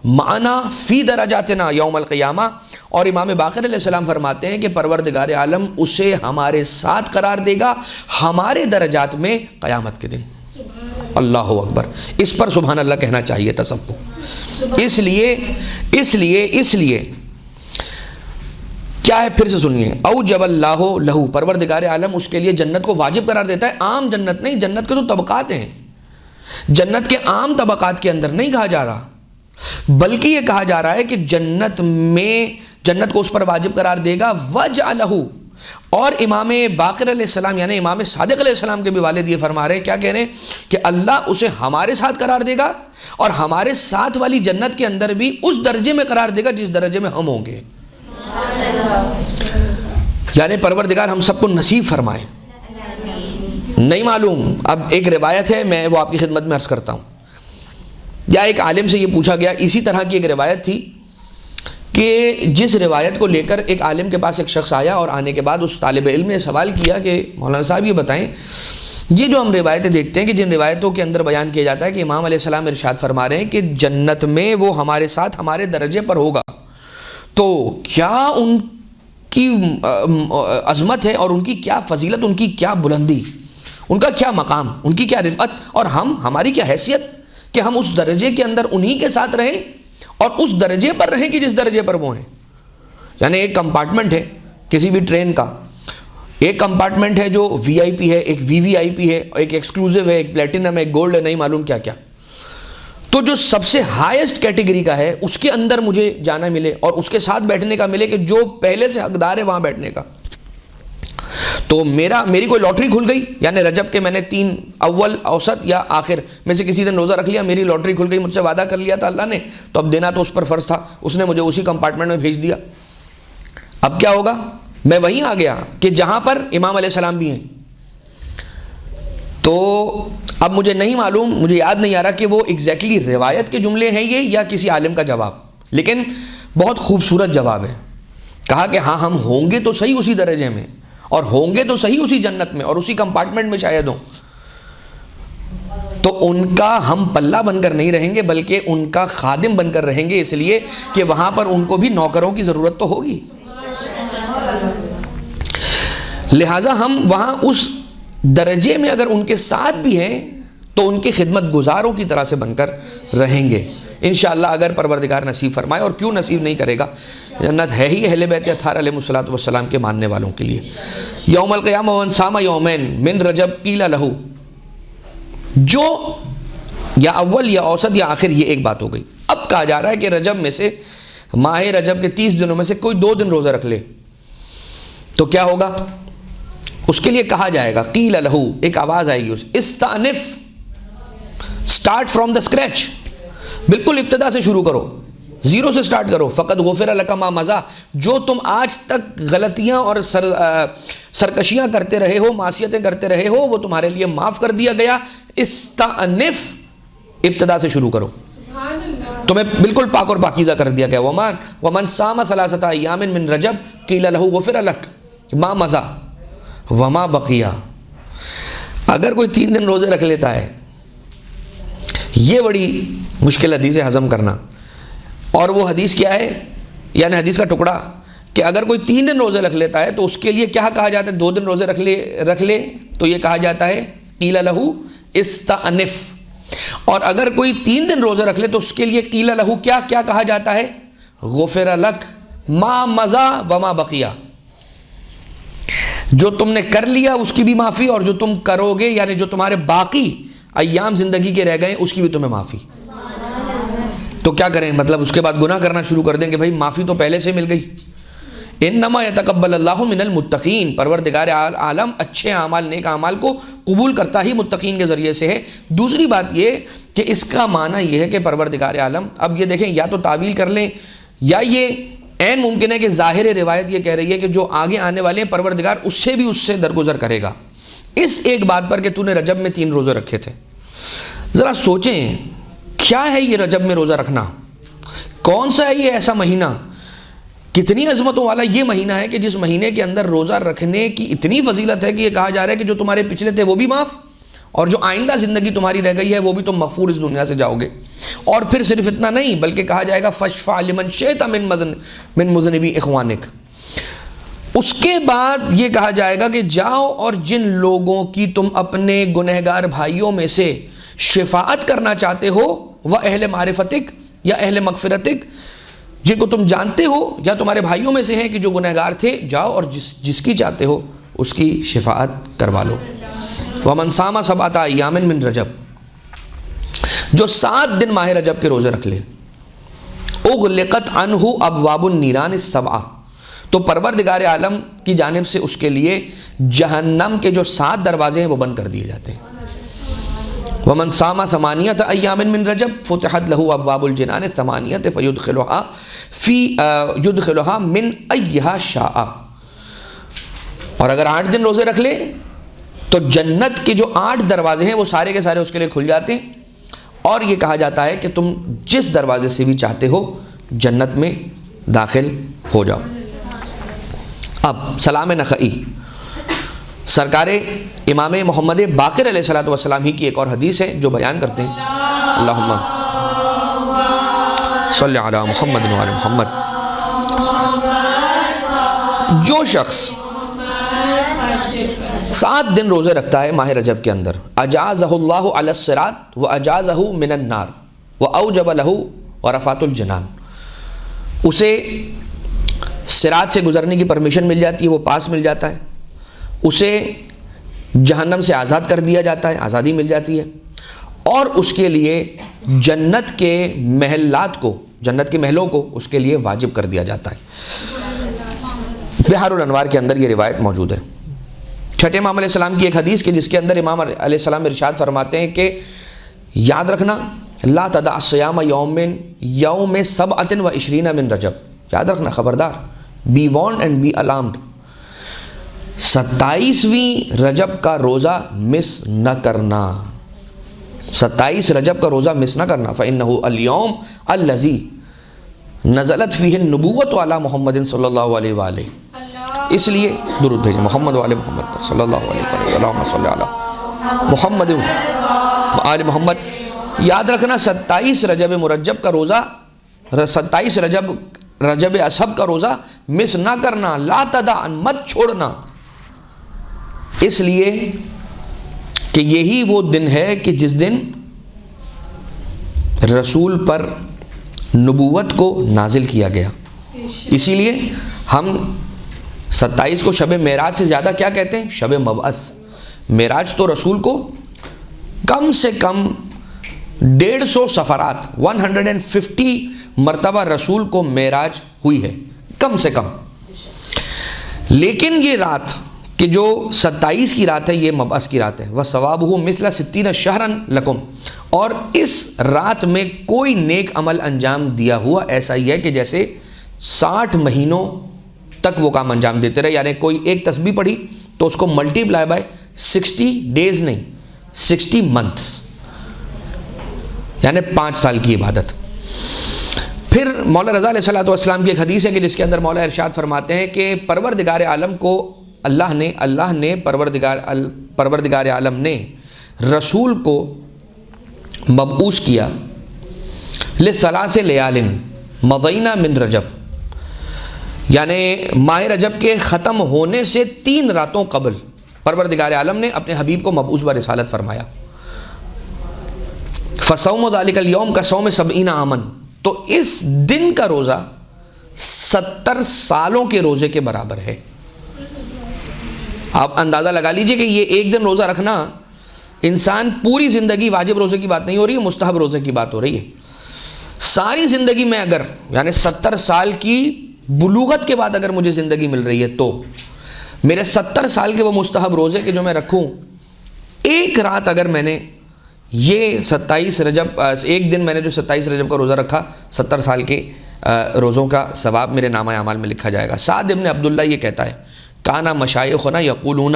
معنا فی درجاتنا یوم القیامہ. اور امام باقر علیہ السلام فرماتے ہیں کہ پروردگار عالم اسے ہمارے ساتھ قرار دے گا ہمارے درجات میں قیامت کے دن. اللہ اکبر. اس پر سبحان اللہ کہنا چاہیے تھا سب کو. اس لیے کیا ہے، پھر سے سنیے. او جب اللہ لہو، پروردگار عالم اس کے لیے جنت کو واجب قرار دیتا ہے. عام جنت نہیں، جنت کے تو طبقات ہیں. جنت کے عام طبقات کے اندر نہیں کہا جا رہا، بلکہ یہ کہا جا رہا ہے کہ جنت کو اس پر واجب قرار دے گا. وجعلہ، اور امام باقر علیہ السلام یعنی امام صادق علیہ السلام کے بھی والد یہ فرما رہے ہیں، کیا کہہ رہے ہیں کہ اللہ اسے ہمارے ساتھ قرار دے گا اور ہمارے ساتھ والی جنت کے اندر بھی اس درجے میں قرار دے گا جس درجے میں ہم ہوں گے. یعنی پروردگار ہم سب کو نصیب فرمائے. نہیں معلوم، اب ایک روایت ہے، میں وہ آپ کی خدمت میں عرض کرتا ہوں. یا ایک عالم سے یہ پوچھا گیا، اسی طرح کی ایک روایت تھی کہ جس روایت کو لے کر ایک عالم کے پاس ایک شخص آیا، اور آنے کے بعد اس طالب علم نے سوال کیا کہ مولانا صاحب یہ بتائیں، یہ جو ہم روایتیں دیکھتے ہیں کہ جن روایتوں کے اندر بیان کیا جاتا ہے کہ امام علیہ السلام ارشاد فرما رہے ہیں کہ جنت میں وہ ہمارے ساتھ ہمارے درجے پر ہوگا، تو کیا ان کی عظمت ہے اور ان کی کیا فضیلت، ان کی کیا بلندی، ان کا کیا مقام، ان کی کیا رفعت، اور ہماری کیا حیثیت کہ ہم اس درجے کے اندر انہی کے ساتھ رہیں اور اس درجے پر رہیں کہ جس درجے پر وہ ہیں. یعنی ایک کمپارٹمنٹ ہے کسی بھی ٹرین کا، ایک کمپارٹمنٹ ہے جو وی آئی پی ہے، ایک وی وی آئی پی ہے، ایک ایکسکلوزیو ہے، ایک پلیٹینم ہے، ایک گولڈ ہے، نہیں معلوم کیا کیا. تو جو سب سے ہائیسٹ کیٹیگری کا ہے اس کے اندر مجھے جانا ملے اور اس کے ساتھ بیٹھنے کا ملے کہ جو پہلے سے حقدار ہے وہاں بیٹھنے کا. تو میری کوئی لاٹری کھل گئی، یعنی رجب کے میں نے 3 اول، اوسط یا آخر میں سے کسی دن روزہ رکھ لیا، میری لاٹری کھل گئی، مجھ سے وعدہ کر لیا تھا اللہ نے، تو اب دینا تو اس پر فرض تھا، اس نے مجھے اسی کمپارٹمنٹ میں بھیج دیا. اب کیا ہوگا؟ میں وہیں آ گیا کہ جہاں پر امام علیہ السلام بھی ہیں. تو اب مجھے نہیں معلوم، مجھے یاد نہیں آ رہا کہ وہ ایگزیکٹلی روایت کے جملے ہیں یہ یا کسی عالم کا جواب، لیکن بہت خوبصورت جواب ہے. کہا کہ ہاں ہم ہوں گے تو صحیح اسی درجے میں، اور ہوں گے تو صحیح اسی جنت میں اور اسی کمپارٹمنٹ میں شاید ہوں. تو ان کا ہم پلہ بن کر نہیں رہیں گے بلکہ ان کا خادم بن کر رہیں گے، اس لیے کہ وہاں پر ان کو بھی نوکروں کی ضرورت تو ہوگی. لہٰذا ہم وہاں اس درجے میں اگر ان کے ساتھ بھی ہیں تو ان کی خدمت گزاروں کی طرح سے بن کر رہیں گے انشاءاللہ، اگر پروردگار نصیب فرمائے. اور کیوں نصیب نہیں کرے گا، جنت ہے ہی اہل بیت اطہار علیہ الصلوۃ والسلام کے ماننے والوں کے لیے. یوم القیامہ من صام یومین من رجب قیل لہ، جو یا اول یا اوسط یا آخر، یہ ایک بات ہو گئی. اب کہا جا رہا ہے کہ رجب میں سے، ماہ رجب کے 30 دنوں میں سے کوئی 2 دن روزہ رکھ لے تو کیا ہوگا؟ اس کے لیے کہا جائے گا قیل لہ، ایک آواز آئے گی، استانف، سٹارٹ فرام دا اسکریچ، بالکل ابتدا سے شروع کرو، زیرو سے سٹارٹ کرو. فقط غفر لک ما مضی، جو تم آج تک غلطیاں اور سرکشیاں کرتے رہے ہو، معصیتیں کرتے رہے ہو، وہ تمہارے لیے معاف کر دیا گیا. استانف، ابتدا سے شروع کرو، تمہیں بالکل پاک اور پاکیزہ کر دیا گیا. ومن صام 3 ایام من رجب قیل لہ غفر لک ما مضی وما بقیہ. اگر کوئی 3 دن روزے رکھ لیتا ہے، یہ بڑی مشکل حدیث ہے ہضم کرنا. اور وہ حدیث کیا ہے، یعنی حدیث کا ٹکڑا کہ اگر کوئی 3 دن روزے رکھ لیتا ہے تو اس کے لیے کیا کہا جاتا ہے؟ 2 دن روزے رکھ لے تو یہ کہا جاتا ہے قیل لہ استانف. اور اگر کوئی 3 دن روزے رکھ لے تو اس کے لیے قیل لہ کیا کہا جاتا ہے؟ غفر لک ما مضی وما بقیہ. جو تم نے کر لیا اس کی بھی معافی، اور جو تم کرو گے یعنی جو تمہارے باقی ایام زندگی کے رہ گئے اس کی بھی تمہیں معافی۔ تو کیا کریں؟ مطلب اس کے بعد گناہ کرنا شروع کر دیں کہ بھائی معافی تو پہلے سے مل گئی۔ انما یتقبل اللہ من المتقین، پروردگار عالم اچھے اعمال، نیک اعمال کو قبول کرتا ہی متقین کے ذریعے سے ہے۔ دوسری بات یہ کہ اس کا معنی یہ ہے کہ پروردگار عالم، اب یہ دیکھیں یا تو تعویل کر لیں یا یہ عین ممکن ہے کہ ظاہر روایت یہ کہہ رہی ہے کہ جو آگے آنے والے ہیں پروردگار اس سے بھی اس سے درگزر کرے گا، اس ایک بات پر کہ تو نے رجب میں 3 روزے رکھے تھے۔ ذرا سوچیں کیا ہے یہ رجب میں روزہ رکھنا، کون سا ہے یہ ایسا مہینہ، کتنی عظمتوں والا یہ مہینہ ہے کہ جس مہینے کے اندر روزہ رکھنے کی اتنی فضیلت ہے کہ یہ کہا جا رہا ہے کہ جو تمہارے پچھلے تھے وہ بھی معاف، اور جو آئندہ زندگی تمہاری رہ گئی ہے وہ بھی تم مغفور اس دنیا سے جاؤ گے۔ اور پھر صرف اتنا نہیں بلکہ کہا جائے گا فشفع لمن شئت من مذنبی اخوانک، اس کے بعد یہ کہا جائے گا کہ جاؤ اور جن لوگوں کی تم اپنے گنہگار بھائیوں میں سے شفاعت کرنا چاہتے ہو، وہ اہل معرفتک یا اہل مغفرتک، جن کو تم جانتے ہو یا تمہارے بھائیوں میں سے ہیں کہ جو گنہگار تھے، جاؤ اور جس کی چاہتے ہو اس کی شفاعت کروا لو۔ وَمَنْ صَامَ سَبْعَةَ أَيَّامٍ مِّن رجب، جو 7 دن ماہ رجب کے روزے رکھ لے، اغلقت عنہ ابواب النیران السبعہ، تو پروردگار عالم کی جانب سے اس کے لیے جہنم کے جو 7 دروازے ہیں وہ بند کر دیے جاتے ہیں۔ وَمَنْ صَامَ 8 أَيَّامٍ مِّن رجب فُتِحَتْ لَهُ أَبْوَابُ الْجِنَانِ 8 فَيُدْخِلُهَا مِنْ أَيِّهَا شَاءَ، اور اگر 8 دن روزے رکھ لے تو جنت کے جو 8 دروازے ہیں وہ سارے کے سارے اس کے لیے کھل جاتے ہیں، اور یہ کہا جاتا ہے کہ تم جس دروازے سے بھی چاہتے ہو جنت میں داخل ہو جاؤ۔ اب سلام نخعی سرکار امام محمد باقر علیہ السلام ہی کی ایک اور حدیث ہے جو بیان کرتے ہیں، اللہم صلی علی محمد و علی محمد، جو شخص 7 دن روزے رکھتا ہے ماہ رجب کے اندر، اجازہ اللہ علی الصراط و اجازہ من النار و اوجب لہ ورفات الجنان، اسے صراط سے گزرنے کی پرمیشن مل جاتی ہے، وہ پاس مل جاتا ہے، اسے جہنم سے آزاد کر دیا جاتا ہے، آزادی مل جاتی ہے، اور اس کے لیے جنت کے محلات کو، جنت کے محلوں کو اس کے لیے واجب کر دیا جاتا ہے۔ بحار الانوار کے اندر یہ روایت موجود ہے۔ چھٹے امام علیہ السلام کی ایک حدیث کے جس کے اندر امام علیہ السلام ارشاد فرماتے ہیں کہ یاد رکھنا لا تدع صیام یوم 27 من رجب، یاد رکھنا، خبردار، بی وارنڈ اینڈ بی الارمڈ، 27ویں رجب کا روزہ مس نہ کرنا، 27 رجب کا روزہ مس نہ کرنا، فإنہ اليوم الذی نزلت فیہ النبوۃ علی محمد صلی اللہ علیہ وآلہ، اس لیے درود بھیجیں محمد و آل محمد صلی اللہ علیہ وآلہ، اللہم صلی علی محمد و آل محمد۔ یاد رکھنا 27 رجب مرجب کا روزہ، 27 رجب اصحب کا روزہ مس نہ کرنا، لا تدع، مت چھوڑنا، اس لیے کہ یہی وہ دن ہے کہ جس دن رسول پر نبوت کو نازل کیا گیا، اسی لیے ہم 27 کو شب معراج سے زیادہ کیا کہتے ہیں؟ شب مبعث۔ معراج تو رسول کو کم سے کم 150 سفرات، 150 مرتبہ رسول کو معراج ہوئی ہے کم سے کم، لیکن یہ رات کہ جو 27 کی رات ہے یہ مبعث کی رات ہے، وَثَوَابُهُ مِثْلَ 60 شَهْرًا لَكُمْ، اور اس رات میں کوئی نیک عمل انجام دیا ہوا ایسا ہی ہے کہ جیسے 60 مہینوں تک وہ کام انجام دیتے رہے، یعنی کوئی ایک تسبیح پڑھی تو اس کو ملٹیپلائی بائی 60 ڈیز نہیں، 60 منتھس، یعنی 5 سال کی عبادت۔ پھر مولا رضا علیہ السلام کی ایک حدیث ہے کہ جس کے اندر مولا ارشاد فرماتے ہیں کہ پروردگار عالم کو اللہ نے پروردگار عالم نے رسول کو مبعوث کیا لثلاث لیال مضینا من رجب، یعنی ماہ رجب کے ختم ہونے سے 3 راتوں قبل پروردگار عالم نے اپنے حبیب کو مبعوث برسالت فرمایا۔ فصوم ذلک اليوم کا صوم 70 عامن، تو اس دن کا روزہ 70 سالوں کے روزے کے برابر ہے۔ آپ اندازہ لگا لیجئے کہ یہ ایک دن روزہ رکھنا انسان پوری زندگی، واجب روزے کی بات نہیں ہو رہی ہے، مستحب روزے کی بات ہو رہی ہے، ساری زندگی میں اگر یعنی 70 سال کی بلوغت کے بعد اگر مجھے زندگی مل رہی ہے تو میرے 70 سال کے وہ مستحب روزے کہ جو میں رکھوں، ایک رات اگر میں نے یہ 27 رجب، ایک دن میں نے جو 27 رجب کا روزہ رکھا، 70 سال کے روزوں کا ثواب میرے نامہ اعمال میں لکھا جائے گا۔ سعد ابن عبداللہ یہ کہتا ہے کانا مشائخنا یقولون،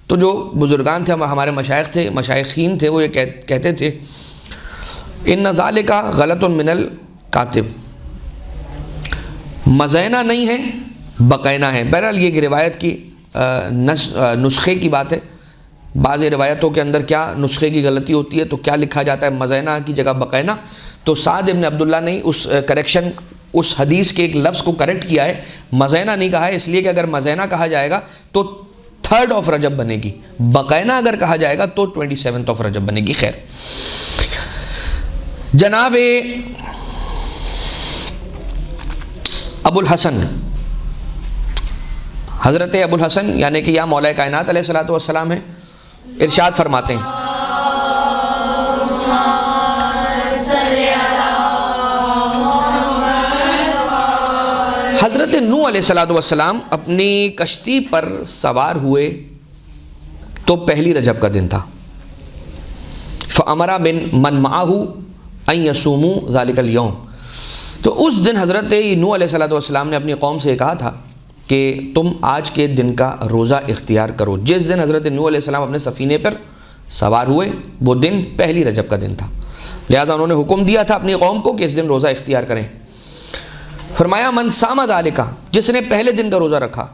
تو جو بزرگان تھے، ہمارے مشائخ تھے، مشائخین تھے، وہ یہ کہتے تھے ان ذالک غلط من الکاتب، مزینہ نہیں ہے بقینہ ہے۔ بہرحال یہ روایت کی نسخے کی بات ہے، بعض روایتوں کے اندر کیا نسخے کی غلطی ہوتی ہے تو کیا لکھا جاتا ہے مزینہ کی جگہ بقینہ، تو سعد ابن عبداللہ نے اس کریکشن، اس حدیث کے ایک لفظ کو کریکٹ کیا ہے، مزینہ نہیں کہا ہے، اس لیے کہ اگر مزینہ کہا جائے گا تو 3rd آف رجب بنے گی، بقینہ اگر کہا جائے گا تو 27 آف رجب بنے گی۔ خیر، جناب ابو الحسن، حضرت ابو الحسن یعنی کہ یا مولا کائنات علیہ الصلوۃ والسلام ہیں، ارشاد فرماتے ہیں حضرت نوح علیہ الصلوۃ والسلام اپنی کشتی پر سوار ہوئے تو پہلی رجب کا دن تھا، فَأَمَرَ مَن مَعَهُ أَن يَصُومُوا ذَلِكَ الْيَوْمَ، تو اس دن حضرت نوح علیہ الصلوۃ والسلام نے اپنی قوم سے کہا تھا کہ تم آج کے دن کا روزہ اختیار کرو۔ جس دن حضرت نوح علیہ السلام اپنے سفینے پر سوار ہوئے وہ دن پہلی رجب کا دن تھا، لہذا انہوں نے حکم دیا تھا اپنی قوم کو کہ اس دن روزہ اختیار کریں۔ فرمایا من صام ذالک، جس نے پہلے دن کا روزہ رکھا،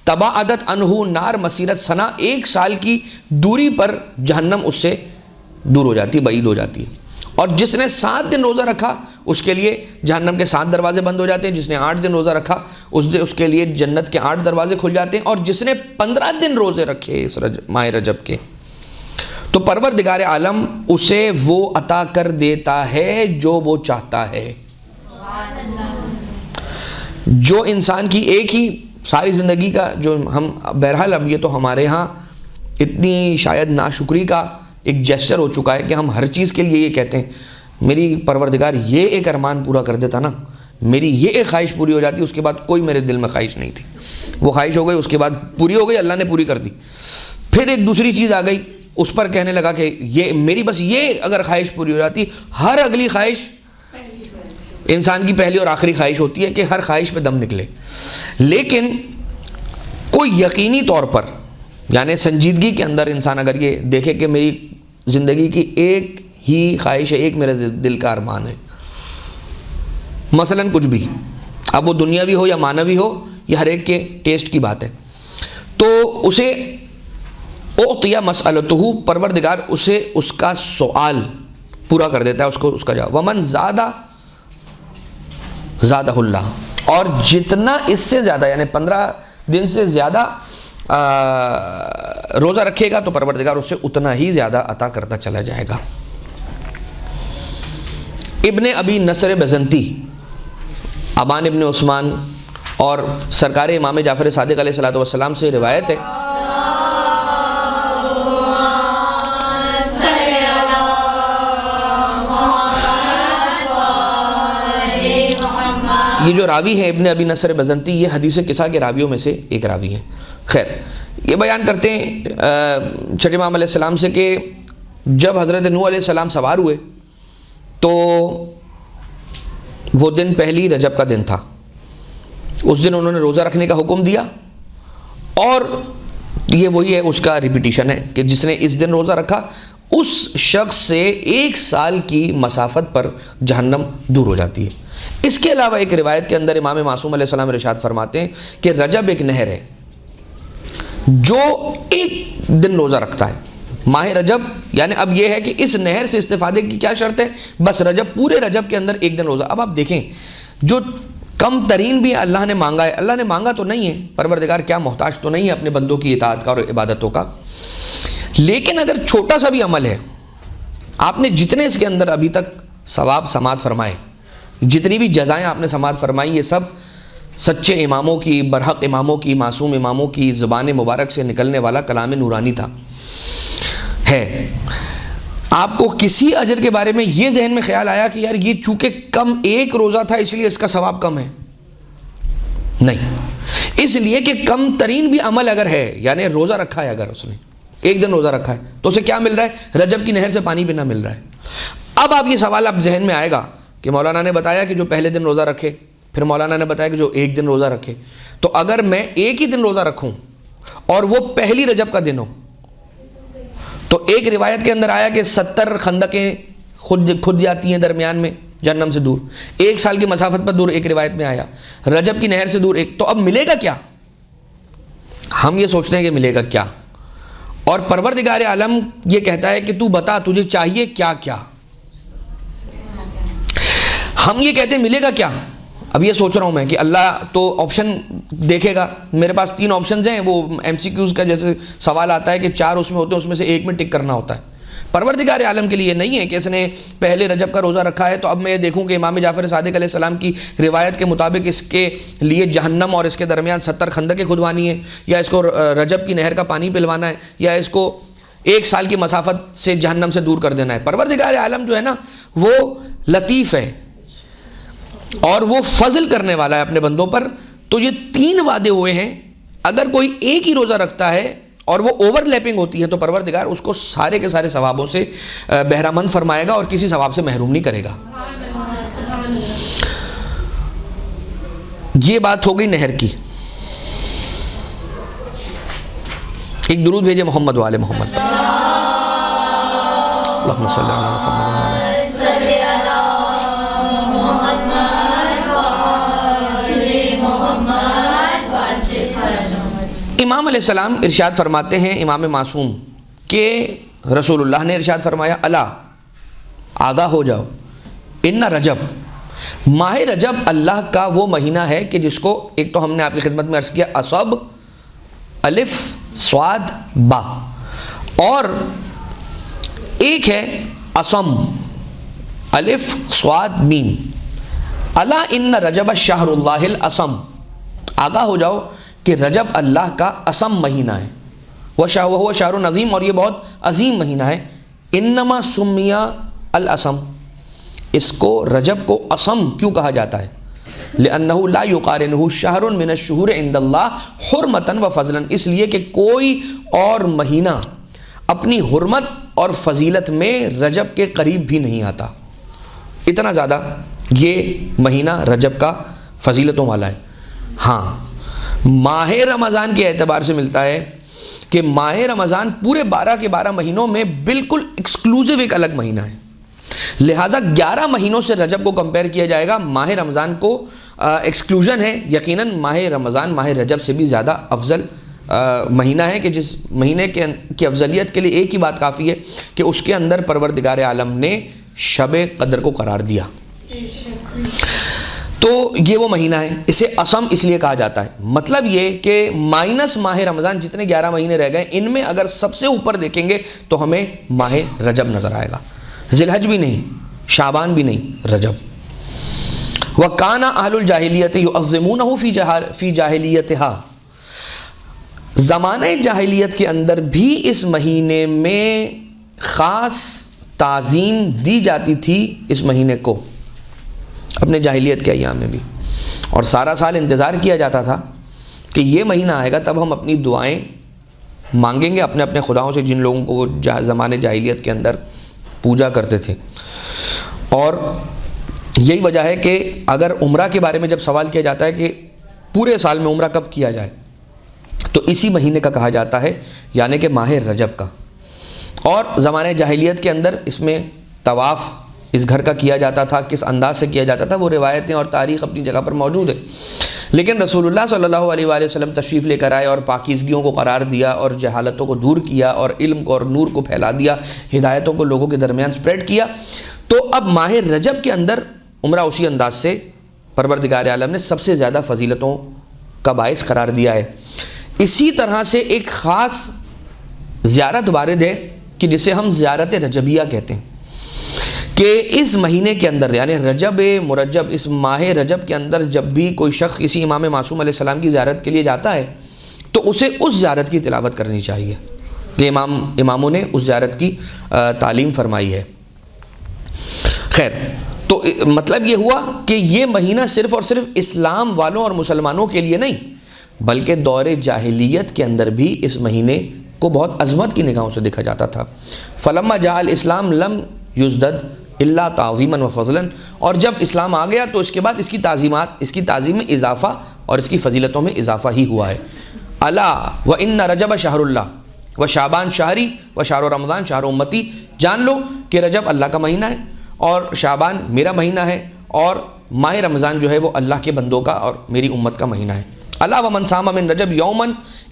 تباعدت عنہ نار مسیرت سنہ، 1 سال کی دوری پر جہنم اس سے دور ہو جاتی، بعید ہو جاتی ہے۔ اور جس نے 7 دن روزہ رکھا اس کے لیے جہنم کے 7 دروازے بند ہو جاتے ہیں، جس نے 8 دن روزہ رکھا اس کے لیے جنت کے 8 دروازے کھل جاتے ہیں، اور جس نے 15 دن روزے رکھے اس ماہ رجب کے تو پروردگار عالم اسے وہ عطا کر دیتا ہے جو وہ چاہتا ہے۔ جو انسان کی ایک ہی ساری زندگی کا جو ہم، بہرحال اب یہ تو ہمارے ہاں اتنی شاید ناشکری کا ایک جیسچر ہو چکا ہے کہ ہم ہر چیز کے لیے یہ کہتے ہیں میری پروردگار یہ ایک ارمان پورا کر دیتا نا، میری یہ ایک خواہش پوری ہو جاتی، اس کے بعد کوئی میرے دل میں خواہش نہیں تھی، وہ خواہش ہو گئی، اس کے بعد پوری ہو گئی، اللہ نے پوری کر دی۔ پھر ایک دوسری چیز آ گئی، اس پر کہنے لگا کہ یہ میری بس یہ اگر خواہش پوری ہو جاتی، ہر اگلی خواہش انسان کی پہلی اور آخری خواہش ہوتی ہے کہ ہر خواہش پہ دم نکلے، لیکن کوئی یقینی طور پر یعنی سنجیدگی کے اندر انسان اگر یہ دیکھے کہ میری زندگی کی ایک ہی خواہش ہے، ایک میرے دل کا ارمان ہے، مثلا کچھ بھی، اب وہ دنیاوی ہو یا معنوی ہو، یہ ہر ایک کے ٹیسٹ کی بات ہے، تو اسے اعطی مسئلتہ، پروردگار اسے اس کا سوال پورا کر دیتا ہے، اس کو اس کا جواب، ومن زادہ زادہ اللہ، اور جتنا اس سے زیادہ یعنی 15 دن سے زیادہ روزہ رکھے گا تو پروردگار اس سے اتنا ہی زیادہ عطا کرتا چلا جائے گا۔ ابن ابی نصر بزنتی، ابان ابن عثمان اور سرکار امام جعفر صادق علیہ الصلوۃ والسلام سے روایت ہے، یہ جو راوی ہیں ابن ابی نصر بزنتی، یہ حدیث قصہ کے راویوں میں سے ایک راوی ہیں۔ خیر، یہ بیان کرتے ہیں چھٹے امام علیہ السلام سے کہ جب حضرت نوح علیہ السلام سوار ہوئے تو وہ دن پہلی رجب کا دن تھا، اس دن انہوں نے روزہ رکھنے کا حکم دیا، اور یہ وہی ہے، اس کا ریپیٹیشن ہے کہ جس نے اس دن روزہ رکھا اس شخص سے 1 سال کی مسافت پر جہنم دور ہو جاتی ہے۔ اس کے علاوہ ایک روایت کے اندر امام معصوم علیہ السلام ارشاد فرماتے ہیں کہ رجب ایک نہر ہے، جو 1 دن روزہ رکھتا ہے، ماہ رجب، یعنی اب یہ ہے کہ اس نہر سے استفادے کی کیا شرط ہے، بس رجب، پورے رجب کے اندر 1 دن روزہ۔ اب آپ دیکھیں جو کم ترین بھی اللہ نے مانگا ہے، اللہ نے مانگا تو نہیں ہے، پروردگار کیا محتاج تو نہیں ہے اپنے بندوں کی اطاعت کا اور عبادتوں کا، لیکن اگر چھوٹا سا بھی عمل ہے، آپ نے جتنے اس کے اندر ابھی تک ثواب سماعت فرمائے، جتنی بھی جزائیں آپ نے سماعت فرمائی، یہ سب سچے اماموں کی، برحق اماموں کی، معصوم اماموں کی زبان مبارک سے نکلنے والا کلام نورانی تھا ہے۔ آپ کو کسی اجر کے بارے میں یہ ذہن میں خیال آیا کہ یار یہ چونکہ کم ایک روزہ تھا اس لیے اس کا ثواب کم ہے؟ نہیں، اس لیے کہ کم ترین بھی عمل اگر ہے، یعنی روزہ رکھا ہے، اگر اس نے ایک دن روزہ رکھا ہے تو اسے کیا مل رہا ہے؟ رجب کی نہر سے پانی پینا مل رہا ہے۔ اب آپ یہ سوال اب ذہن میں آئے گا کہ مولانا نے بتایا کہ جو پہلے دن روزہ رکھے، پھر مولانا نے بتایا کہ جو ایک دن روزہ رکھے، تو اگر میں ایک ہی دن روزہ رکھوں اور وہ پہلی رجب کا دن ہو، تو ایک روایت کے اندر آیا کہ 70 خندقیں کھد جاتی ہیں درمیان میں جہنم سے دور، 1 سال کی مسافت پر دور، ایک روایت میں آیا رجب کی نہر سے دور ایک، تو اب ملے گا کیا؟ ہم یہ سوچتے ہیں کہ ملے گا کیا، اور پروردگار عالم یہ کہتا ہے کہ تو بتا تجھے چاہیے کیا کیا۔ ہم یہ کہتے ہیں ملے گا کیا؟ اب یہ سوچ رہا ہوں میں کہ اللہ تو آپشن دیکھے گا، میرے پاس 3 آپشنز ہیں، وہ MCQs کا جیسے سوال آتا ہے کہ 4 اس میں ہوتے ہیں، اس میں سے ایک میں ٹک کرنا ہوتا ہے۔ پروردگار عالم کے لیے نہیں ہے کہ اس نے پہلے رجب کا روزہ رکھا ہے تو اب میں یہ دیکھوں کہ امام جعفر صادق علیہ السلام کی روایت کے مطابق اس کے لیے جہنم اور اس کے درمیان 70 خندقیں کھدوانی ہیں، یا اس کو رجب کی نہر کا پانی پلوانا ہے، یا اس کو 1 سال کی مسافت سے جہنم سے دور کر دینا ہے۔ پروردگار عالم جو ہے نا وہ لطیف ہے اور وہ فضل کرنے والا ہے اپنے بندوں پر۔ تو یہ 3 وعدے ہوئے ہیں، اگر کوئی ایک ہی روزہ رکھتا ہے اور وہ اوور لیپنگ ہوتی ہے تو پروردگار اس کو سارے کے سارے ثوابوں سے بہرہ مند فرمائے گا اور کسی ثواب سے محروم نہیں کرے گا۔ یہ بات ہو گئی نہر کی۔ ایک درود بھیجے محمد وآل محمد۔ اللہم صلی علی محمد۔ امام علیہ السلام ارشاد فرماتے ہیں، امام معصوم، کہ رسول اللہ نے ارشاد فرمایا الا آگاہ ہو جاؤ، ان رجب، ماہ رجب اللہ کا وہ مہینہ ہے کہ جس کو ایک تو ہم نے آپ کی خدمت میں عرض کیا اصب الف صاد با، اور ایک ہے اسم الف صاد میم، الا ان رجب شہر اللہ الاسم، آگاہ ہو جاؤ کہ رجب اللہ کا اسم مہینہ ہے، وہ شہر عظیم، اور یہ بہت عظیم مہینہ ہے۔ انما سمیہ الاسم، اس کو رجب کو اسم کیوں کہا جاتا ہے؟ لأنہ لا یقارنہ شہر من الشہور عند اللہ حرمتا و فضلا، اس لیے کہ کوئی اور مہینہ اپنی حرمت اور فضیلت میں رجب کے قریب بھی نہیں آتا، اتنا زیادہ یہ مہینہ رجب کا فضیلتوں والا ہے۔ ہاں، ماہ رمضان کے اعتبار سے ملتا ہے کہ ماہ رمضان پورے 12 کے 12 مہینوں میں بالکل ایکسکلوزیو ایک الگ مہینہ ہے، لہٰذا 11 مہینوں سے رجب کو کمپیئر کیا جائے گا، ماہ رمضان کو ایکسکلوژن ہے۔ یقیناً ماہ رمضان ماہ رجب سے بھی زیادہ افضل مہینہ ہے، کہ جس مہینے کی افضلیت کے لیے ایک ہی بات کافی ہے کہ اس کے اندر پروردگار عالم نے شب قدر کو قرار دیا۔ تو یہ وہ مہینہ ہے، اسے اسم اس لیے کہا جاتا ہے۔ مطلب یہ کہ مائنس ماہ رمضان جتنے 11 مہینے رہ گئے، ان میں اگر سب سے اوپر دیکھیں گے تو ہمیں ماہ رجب نظر آئے گا، ذی الحج بھی نہیں، شعبان بھی نہیں، رجب۔ وَكَانَ أَهْلُ الْجَاهِلِيَّةِ يُعَظِّمُونَهُ فِي جَاہِلِيَّتِهَا، زمانہ جاہلیت کے اندر بھی اس مہینے میں خاص تعظیم دی جاتی تھی، اس مہینے کو اپنے جاہلیت کے ایام میں بھی، اور سارا سال انتظار کیا جاتا تھا کہ یہ مہینہ آئے گا تب ہم اپنی دعائیں مانگیں گے اپنے اپنے خداؤں سے جن لوگوں کو وہ زمانے جاہلیت کے اندر پوجا کرتے تھے۔ اور یہی وجہ ہے کہ اگر عمرہ کے بارے میں جب سوال کیا جاتا ہے کہ پورے سال میں عمرہ کب کیا جائے تو اسی مہینے کا کہا جاتا ہے، یعنی کہ ماہ رجب کا۔ اور زمانے جاہلیت کے اندر اس میں طواف اس گھر کا کیا جاتا تھا، کس انداز سے کیا جاتا تھا، وہ روایتیں اور تاریخ اپنی جگہ پر موجود ہے، لیکن رسول اللہ صلی اللہ علیہ وآلہ وسلم تشریف لے کر آئے اور پاکیزگیوں کو قرار دیا اور جہالتوں کو دور کیا اور علم کو اور نور کو پھیلا دیا، ہدایتوں کو لوگوں کے درمیان سپریڈ کیا، تو اب ماہ رجب کے اندر عمرہ اسی انداز سے پروردگار عالم نے سب سے زیادہ فضیلتوں کا باعث قرار دیا ہے۔ اسی طرح سے ایک خاص زیارت وارد ہے کہ جسے ہم زیارت رجبیہ کہتے ہیں، کہ اس مہینے کے اندر یعنی رجب مرجب، اس ماہ رجب کے اندر جب بھی کوئی شخص کسی امام معصوم علیہ السلام کی زیارت کے لیے جاتا ہے تو اسے اس زیارت کی تلاوت کرنی چاہیے کہ اماموں نے اس زیارت کی تعلیم فرمائی ہے۔ خیر، تو مطلب یہ ہوا کہ یہ مہینہ صرف اور صرف اسلام والوں اور مسلمانوں کے لیے نہیں بلکہ دور جاہلیت کے اندر بھی اس مہینے کو بہت عظمت کی نگاہوں سے دیکھا جاتا تھا۔ فلما جاء الاسلام لم یزدد الا تعظیما و فضلا، اور جب اسلام آ گیا تو اس کے بعد اس کی تعظیم میں اضافہ اور اس کی فضیلتوں میں اضافہ ہی ہوا ہے۔ الا وان رجب شہر اللہ و شعبان شہری و شہر رمضان شہر امتی، جان لو کہ رجب اللہ کا مہینہ ہے اور شعبان میرا مہینہ ہے اور ماہ رمضان جو ہے وہ اللہ کے بندوں کا اور میری امت کا مہینہ ہے۔ الا ومن صام من رجب یوما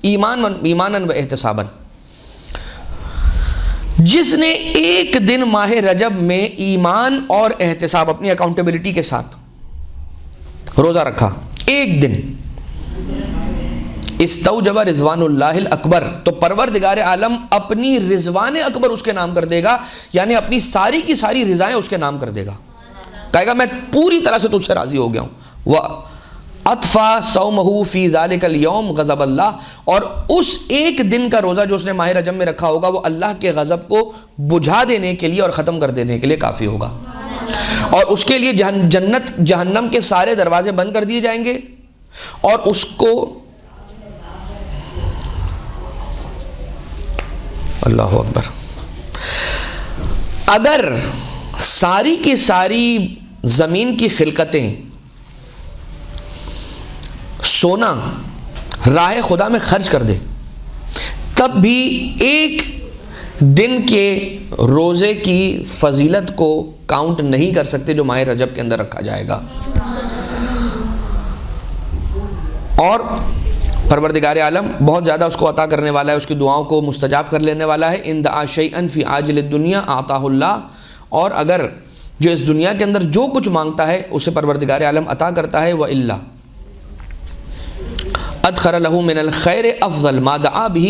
ایمانا و احتسابا، جس نے ایک دن ماہ رجب میں ایمان اور احتساب اپنی اکاؤنٹیبلٹی کے ساتھ روزہ رکھا ایک دن، استوجب رضوان اللہ الاکبر، تو پروردگار عالم اپنی رضوان اکبر اس کے نام کر دے گا، یعنی اپنی ساری کی ساری رضائیں اس کے نام کر دے گا، کہے گا میں پوری طرح سے تجھ سے راضی ہو گیا ہوں۔ اطفا صومہ فی ذلک اليوم غضب اللہ، اور اس ایک دن کا روزہ جو اس نے ماہ رجب میں رکھا ہوگا وہ اللہ کے غضب کو بجھا دینے کے لیے اور ختم کر دینے کے لیے کافی ہوگا، اور اس کے لیے جنت جہنم کے سارے دروازے بند کر دیے جائیں گے اور اس کو اللہ اکبر، اگر ساری کی ساری زمین کی خلقتیں سونا راہ خدا میں خرچ کر دے تب بھی ایک دن کے روزے کی فضیلت کو کاؤنٹ نہیں کر سکتے جو ماہ رجب کے اندر رکھا جائے گا۔ اور پروردگار عالم بہت زیادہ اس کو عطا کرنے والا ہے، اس کی دعاؤں کو مستجاب کر لینے والا ہے۔ ان دعا شیئا فی عاجل الدنیا اعطاہ اللہ، اور اگر جو اس دنیا کے اندر جو کچھ مانگتا ہے اسے پروردگار عالم عطا کرتا ہے۔ وَإِلَّا ادخر له من الخیر افضل ما دعا به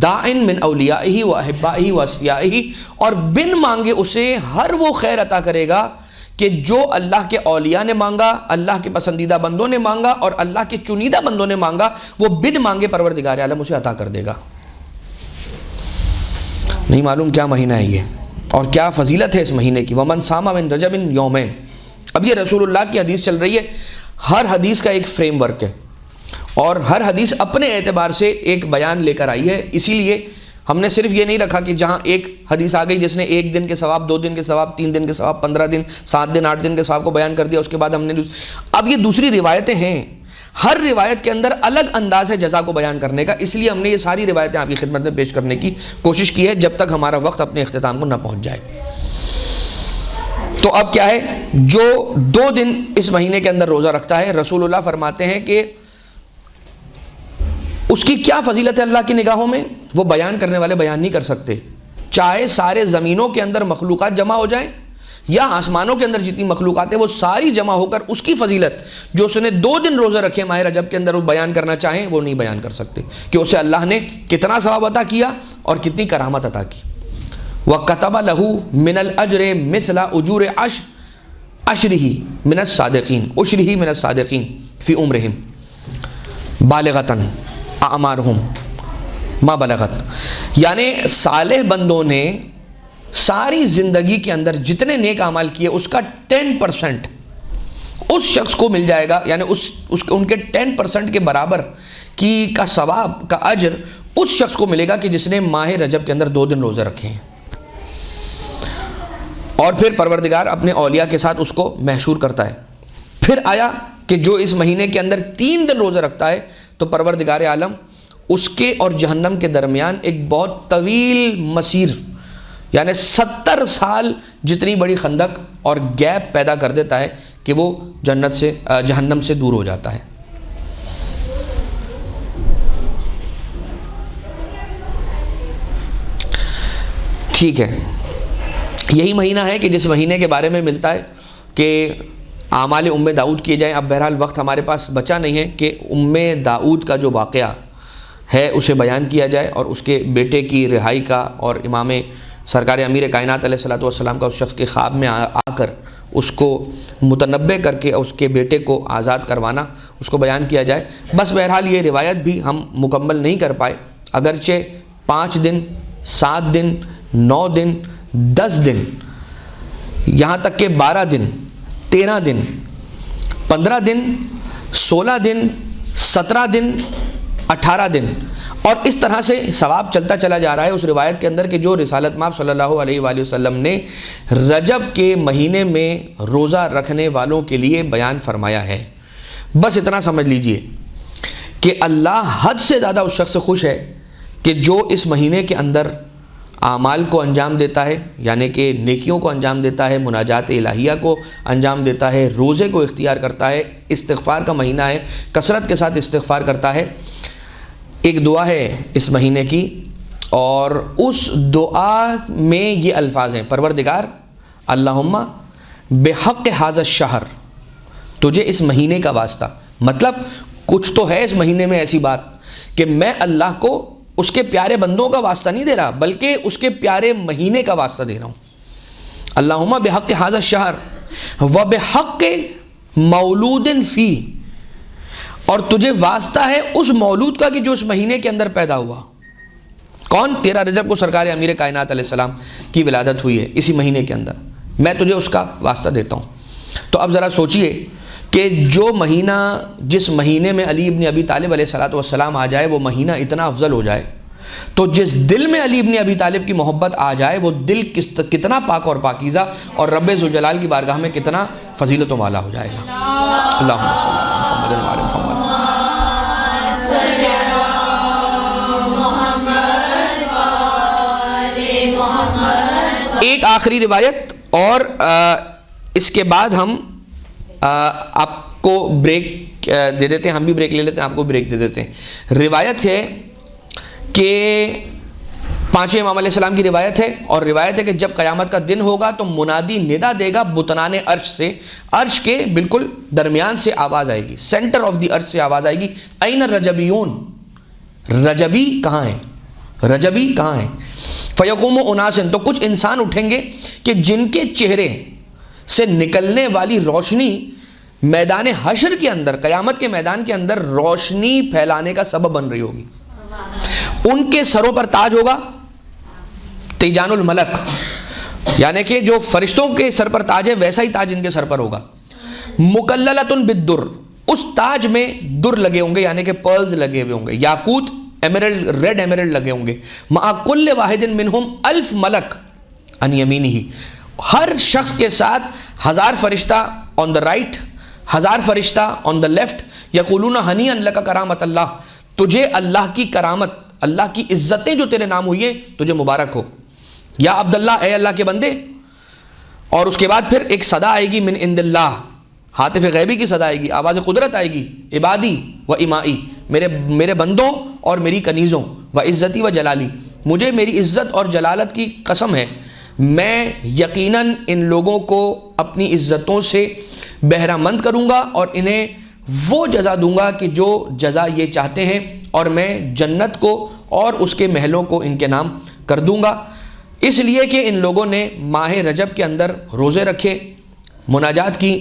داع من اولیائه واحبائه واصفیائه، اور بن مانگے اسے ہر وہ خیر عطا کرے گا کہ جو اللہ کے اولیاء نے مانگا، اللہ کے پسندیدہ بندوں نے مانگا اور اللہ کے چنیدہ بندوں نے مانگا، وہ بن مانگے پروردگار عالم اسے عطا کر دے گا۔ نہیں معلوم کیا مہینہ ہے یہ اور کیا فضیلت ہے اس مہینے کی۔ ومن صام من رجب یومین، اب یہ رسول اللہ کی حدیث چل رہی ہے، ہر حدیث کا ایک فریم ورک ہے اور ہر حدیث اپنے اعتبار سے ایک بیان لے کر آئی ہے، اسی لیے ہم نے صرف یہ نہیں رکھا کہ جہاں ایک حدیث آ گئی جس نے ایک دن کے ثواب، 2 دن کے ثواب، 3 دن کے ثواب، 15 دن، 7 دن، 8 دن کے ثواب کو بیان کر دیا، اس کے بعد ہم نے اب یہ دوسری روایتیں ہیں، ہر روایت کے اندر الگ انداز ہے جزا کو بیان کرنے کا، اس لیے ہم نے یہ ساری روایتیں آپ کی خدمت میں پیش کرنے کی کوشش کی ہے جب تک ہمارا وقت اپنے اختتام کو نہ پہنچ جائے۔ تو اب کیا ہے، جو 2 دن اس مہینے کے اندر روزہ رکھتا ہے، رسول اللہ فرماتے ہیں کہ اس کی کیا فضیلت ہے اللہ کی نگاہوں میں، وہ بیان کرنے والے بیان نہیں کر سکتے، چاہے سارے زمینوں کے اندر مخلوقات جمع ہو جائیں یا آسمانوں کے اندر جتنی مخلوقات ہیں وہ ساری جمع ہو کر اس کی فضیلت جو اس نے 2 دن روزے رکھے ماہ رجب کے اندر وہ بیان کرنا چاہیں وہ نہیں بیان کر سکتے کہ اسے اللہ نے کتنا ثواب عطا کیا اور کتنی کرامت عطا کی۔ وَكَتَبَ لَهُ مِنَ الْأَجْرِ مِثْلَ أُجُورِ عَشْرِهِ مِنَ الصَّادِقِينَ فِي عُمْرِهِمْ بَالِغَةً اعمارهم ما بلغت، یعنی صالح بندوں نے ساری زندگی کے اندر جتنے نیک اعمال کیے اس کا 10% اس شخص کو مل جائے گا، یعنی ان کے 10% کے برابر کا ثواب کا اجر اس شخص کو ملے گا کہ جس نے ماہ رجب کے اندر 2 دن روزے رکھے ہیں۔ اور پھر پروردگار اپنے اولیاء کے ساتھ اس کو محشور کرتا ہے۔ پھر آیا کہ جو اس مہینے کے اندر 3 دن روزے رکھتا ہے تو پروردگار عالم اس کے اور جہنم کے درمیان ایک بہت طویل مسیر یعنی 70 سال جتنی بڑی خندق اور گیپ پیدا کر دیتا ہے کہ وہ جہنم سے دور ہو جاتا ہے۔ ٹھیک ہے، یہی مہینہ ہے کہ جس مہینے کے بارے میں ملتا ہے کہ اعمال داؤد کیے جائیں۔ اب بہرحال وقت ہمارے پاس بچا نہیں ہے کہ داؤد کا جو واقعہ ہے اسے بیان کیا جائے اور اس کے بیٹے کی رہائی کا اور امام سرکار امیر کائنات علیہ الصلوۃ والسلام کا اس شخص کے خواب میں آ کر اس کو متنبع کر کے اس کے بیٹے کو آزاد کروانا اس کو بیان کیا جائے۔ بس بہرحال یہ روایت بھی ہم مکمل نہیں کر پائے، اگرچہ 5 دن 7 دن 9 دن 10 دن یہاں تک کہ 12 دن 13 دن 15 دن 16 دن 17 دن 18 دن اور اس طرح سے ثواب چلتا چلا جا رہا ہے اس روایت کے اندر کہ جو رسالت مآب صلی اللہ علیہ وآلہ وسلم نے رجب کے مہینے میں روزہ رکھنے والوں کے لیے بیان فرمایا ہے۔ بس اتنا سمجھ لیجئے کہ اللہ حد سے زیادہ اس شخص سے خوش ہے کہ جو اس مہینے کے اندر اعمال کو انجام دیتا ہے، یعنی کہ نیکیوں کو انجام دیتا ہے، مناجات الہیہ کو انجام دیتا ہے، روزے کو اختیار کرتا ہے، استغفار کا مہینہ ہے، کثرت کے ساتھ استغفار کرتا ہے۔ ایک دعا ہے اس مہینے کی اور اس دعا میں یہ الفاظ ہیں، پروردگار اللہم بحق ھذا الشہر، تجھے اس مہینے کا واسطہ، مطلب کچھ تو ہے اس مہینے میں ایسی بات کہ میں اللہ کو اس کے پیارے بندوں کا واسطہ نہیں دے رہا بلکہ اس کے پیارے مہینے کا واسطہ دے رہا ہوں۔ اللہم بحق ھذا الشہر وبحق مولود فی، اور تجھے واسطہ ہے اس مولود کا کہ جو اس مہینے کے اندر پیدا ہوا۔ کون؟ 13 رجب کو سرکار امیر کائنات علیہ السلام کی ولادت ہوئی ہے اسی مہینے کے اندر، میں تجھے اس کا واسطہ دیتا ہوں۔ تو اب ذرا سوچئے کہ جو مہینہ جس مہینے میں علی ابن ابی طالب علیہ الصلوۃ والسلام آ جائے وہ مہینہ اتنا افضل ہو جائے، تو جس دل میں علی ابن ابی طالب کی محبت آ جائے وہ دل کتنا پاک اور پاکیزہ اور رب ذوالجلال کی بارگاہ میں کتنا فضیلت والا ہو جائے گا۔ اللہم صلی علی محمد وعلی محمد۔ ایک آخری روایت اور اس کے بعد ہم آپ کو بریک دے دیتے ہیں، ہم بھی بریک لے لیتے ہیں، آپ کو بریک دے دیتے ہیں۔ روایت ہے کہ 5ویں امام علیہ السلام کی روایت ہے، اور روایت ہے کہ جب قیامت کا دن ہوگا تو منادی ندا دے گا بطنان عرش سے، عرش کے بالکل درمیان سے آواز آئے گی، سینٹر آف دی عرش سے آواز آئے گی، این الرجبیون، رجبی کہاں ہیں، رجبی کہاں ہیں؟ فیقوم اناس، تو کچھ انسان اٹھیں گے کہ جن کے چہرے سے نکلنے والی روشنی میدان حشر کے اندر، قیامت کے میدان کے اندر روشنی پھیلانے کا سبب بن رہی ہوگی۔ ان کے سروں پر تاج ہوگا تیجان الملک، یعنی کہ جو فرشتوں کے سر پر تاج ہے ویسا ہی تاج ان کے سر پر ہوگا۔ مکللۃ بالدر، اس تاج میں در لگے ہوں گے، یعنی کہ پرلز لگے ہوئے ہوں گے، یاقوت ایمرلڈ، ریڈ ایمرلڈ لگے ہوں گے۔ مع کل واحد منہم 1000 ملک عن یمینہ، ہر شخص کے ساتھ 1000 فرشتہ آن دا رائٹ، 1000 فرشتہ آن دا لیفٹ، یقولون ہنیئا لک کرامت اللہ، تجھے اللہ کی کرامت، اللہ کی عزتیں جو تیرے نام ہوئی ہیں تجھے مبارک ہو، یا عبداللہ، اے اللہ کے بندے۔ اور اس کے بعد پھر ایک صدا آئے گی من عند اللہ، ہاتف غیبی کی صدا آئے گی، آواز قدرت آئے گی، عبادی و امائی، میرے بندوں اور میری کنیزوں، و عزتی و جلالی، مجھے میری عزت اور جلالت کی قسم ہے، میں یقیناً ان لوگوں کو اپنی عزتوں سے بہرہ مند کروں گا اور انہیں وہ جزا دوں گا کہ جو جزا یہ چاہتے ہیں، اور میں جنت کو اور اس کے محلوں کو ان کے نام کر دوں گا، اس لیے کہ ان لوگوں نے ماہ رجب کے اندر روزے رکھے، مناجات کی،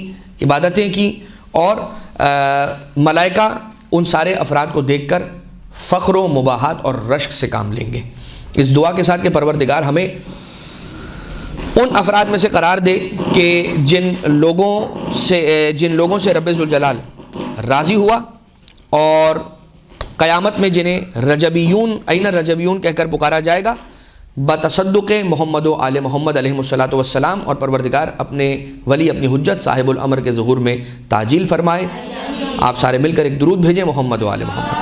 عبادتیں کی، اور ملائکہ ان سارے افراد کو دیکھ کر فخر و مباحات اور رشک سے کام لیں گے۔ اس دعا کے ساتھ کہ پروردگار ہمیں ان افراد میں سے قرار دے کہ جن لوگوں سے رب ذوالجلال راضی ہوا، اور قیامت میں جنہیں رجبیون، این الرجبیون کہہ کر پکارا جائے گا بتصدق محمد و آل محمد علیہ الصلوۃ والسلام، اور پروردگار اپنے ولی، اپنی حجت، صاحب الامر کے ظہور میں تعجیل فرمائے۔ آپ سارے مل کر ایک درود بھیجیں محمد و آل محمد۔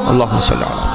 اللہم صلی اللہ علیہ وسلم۔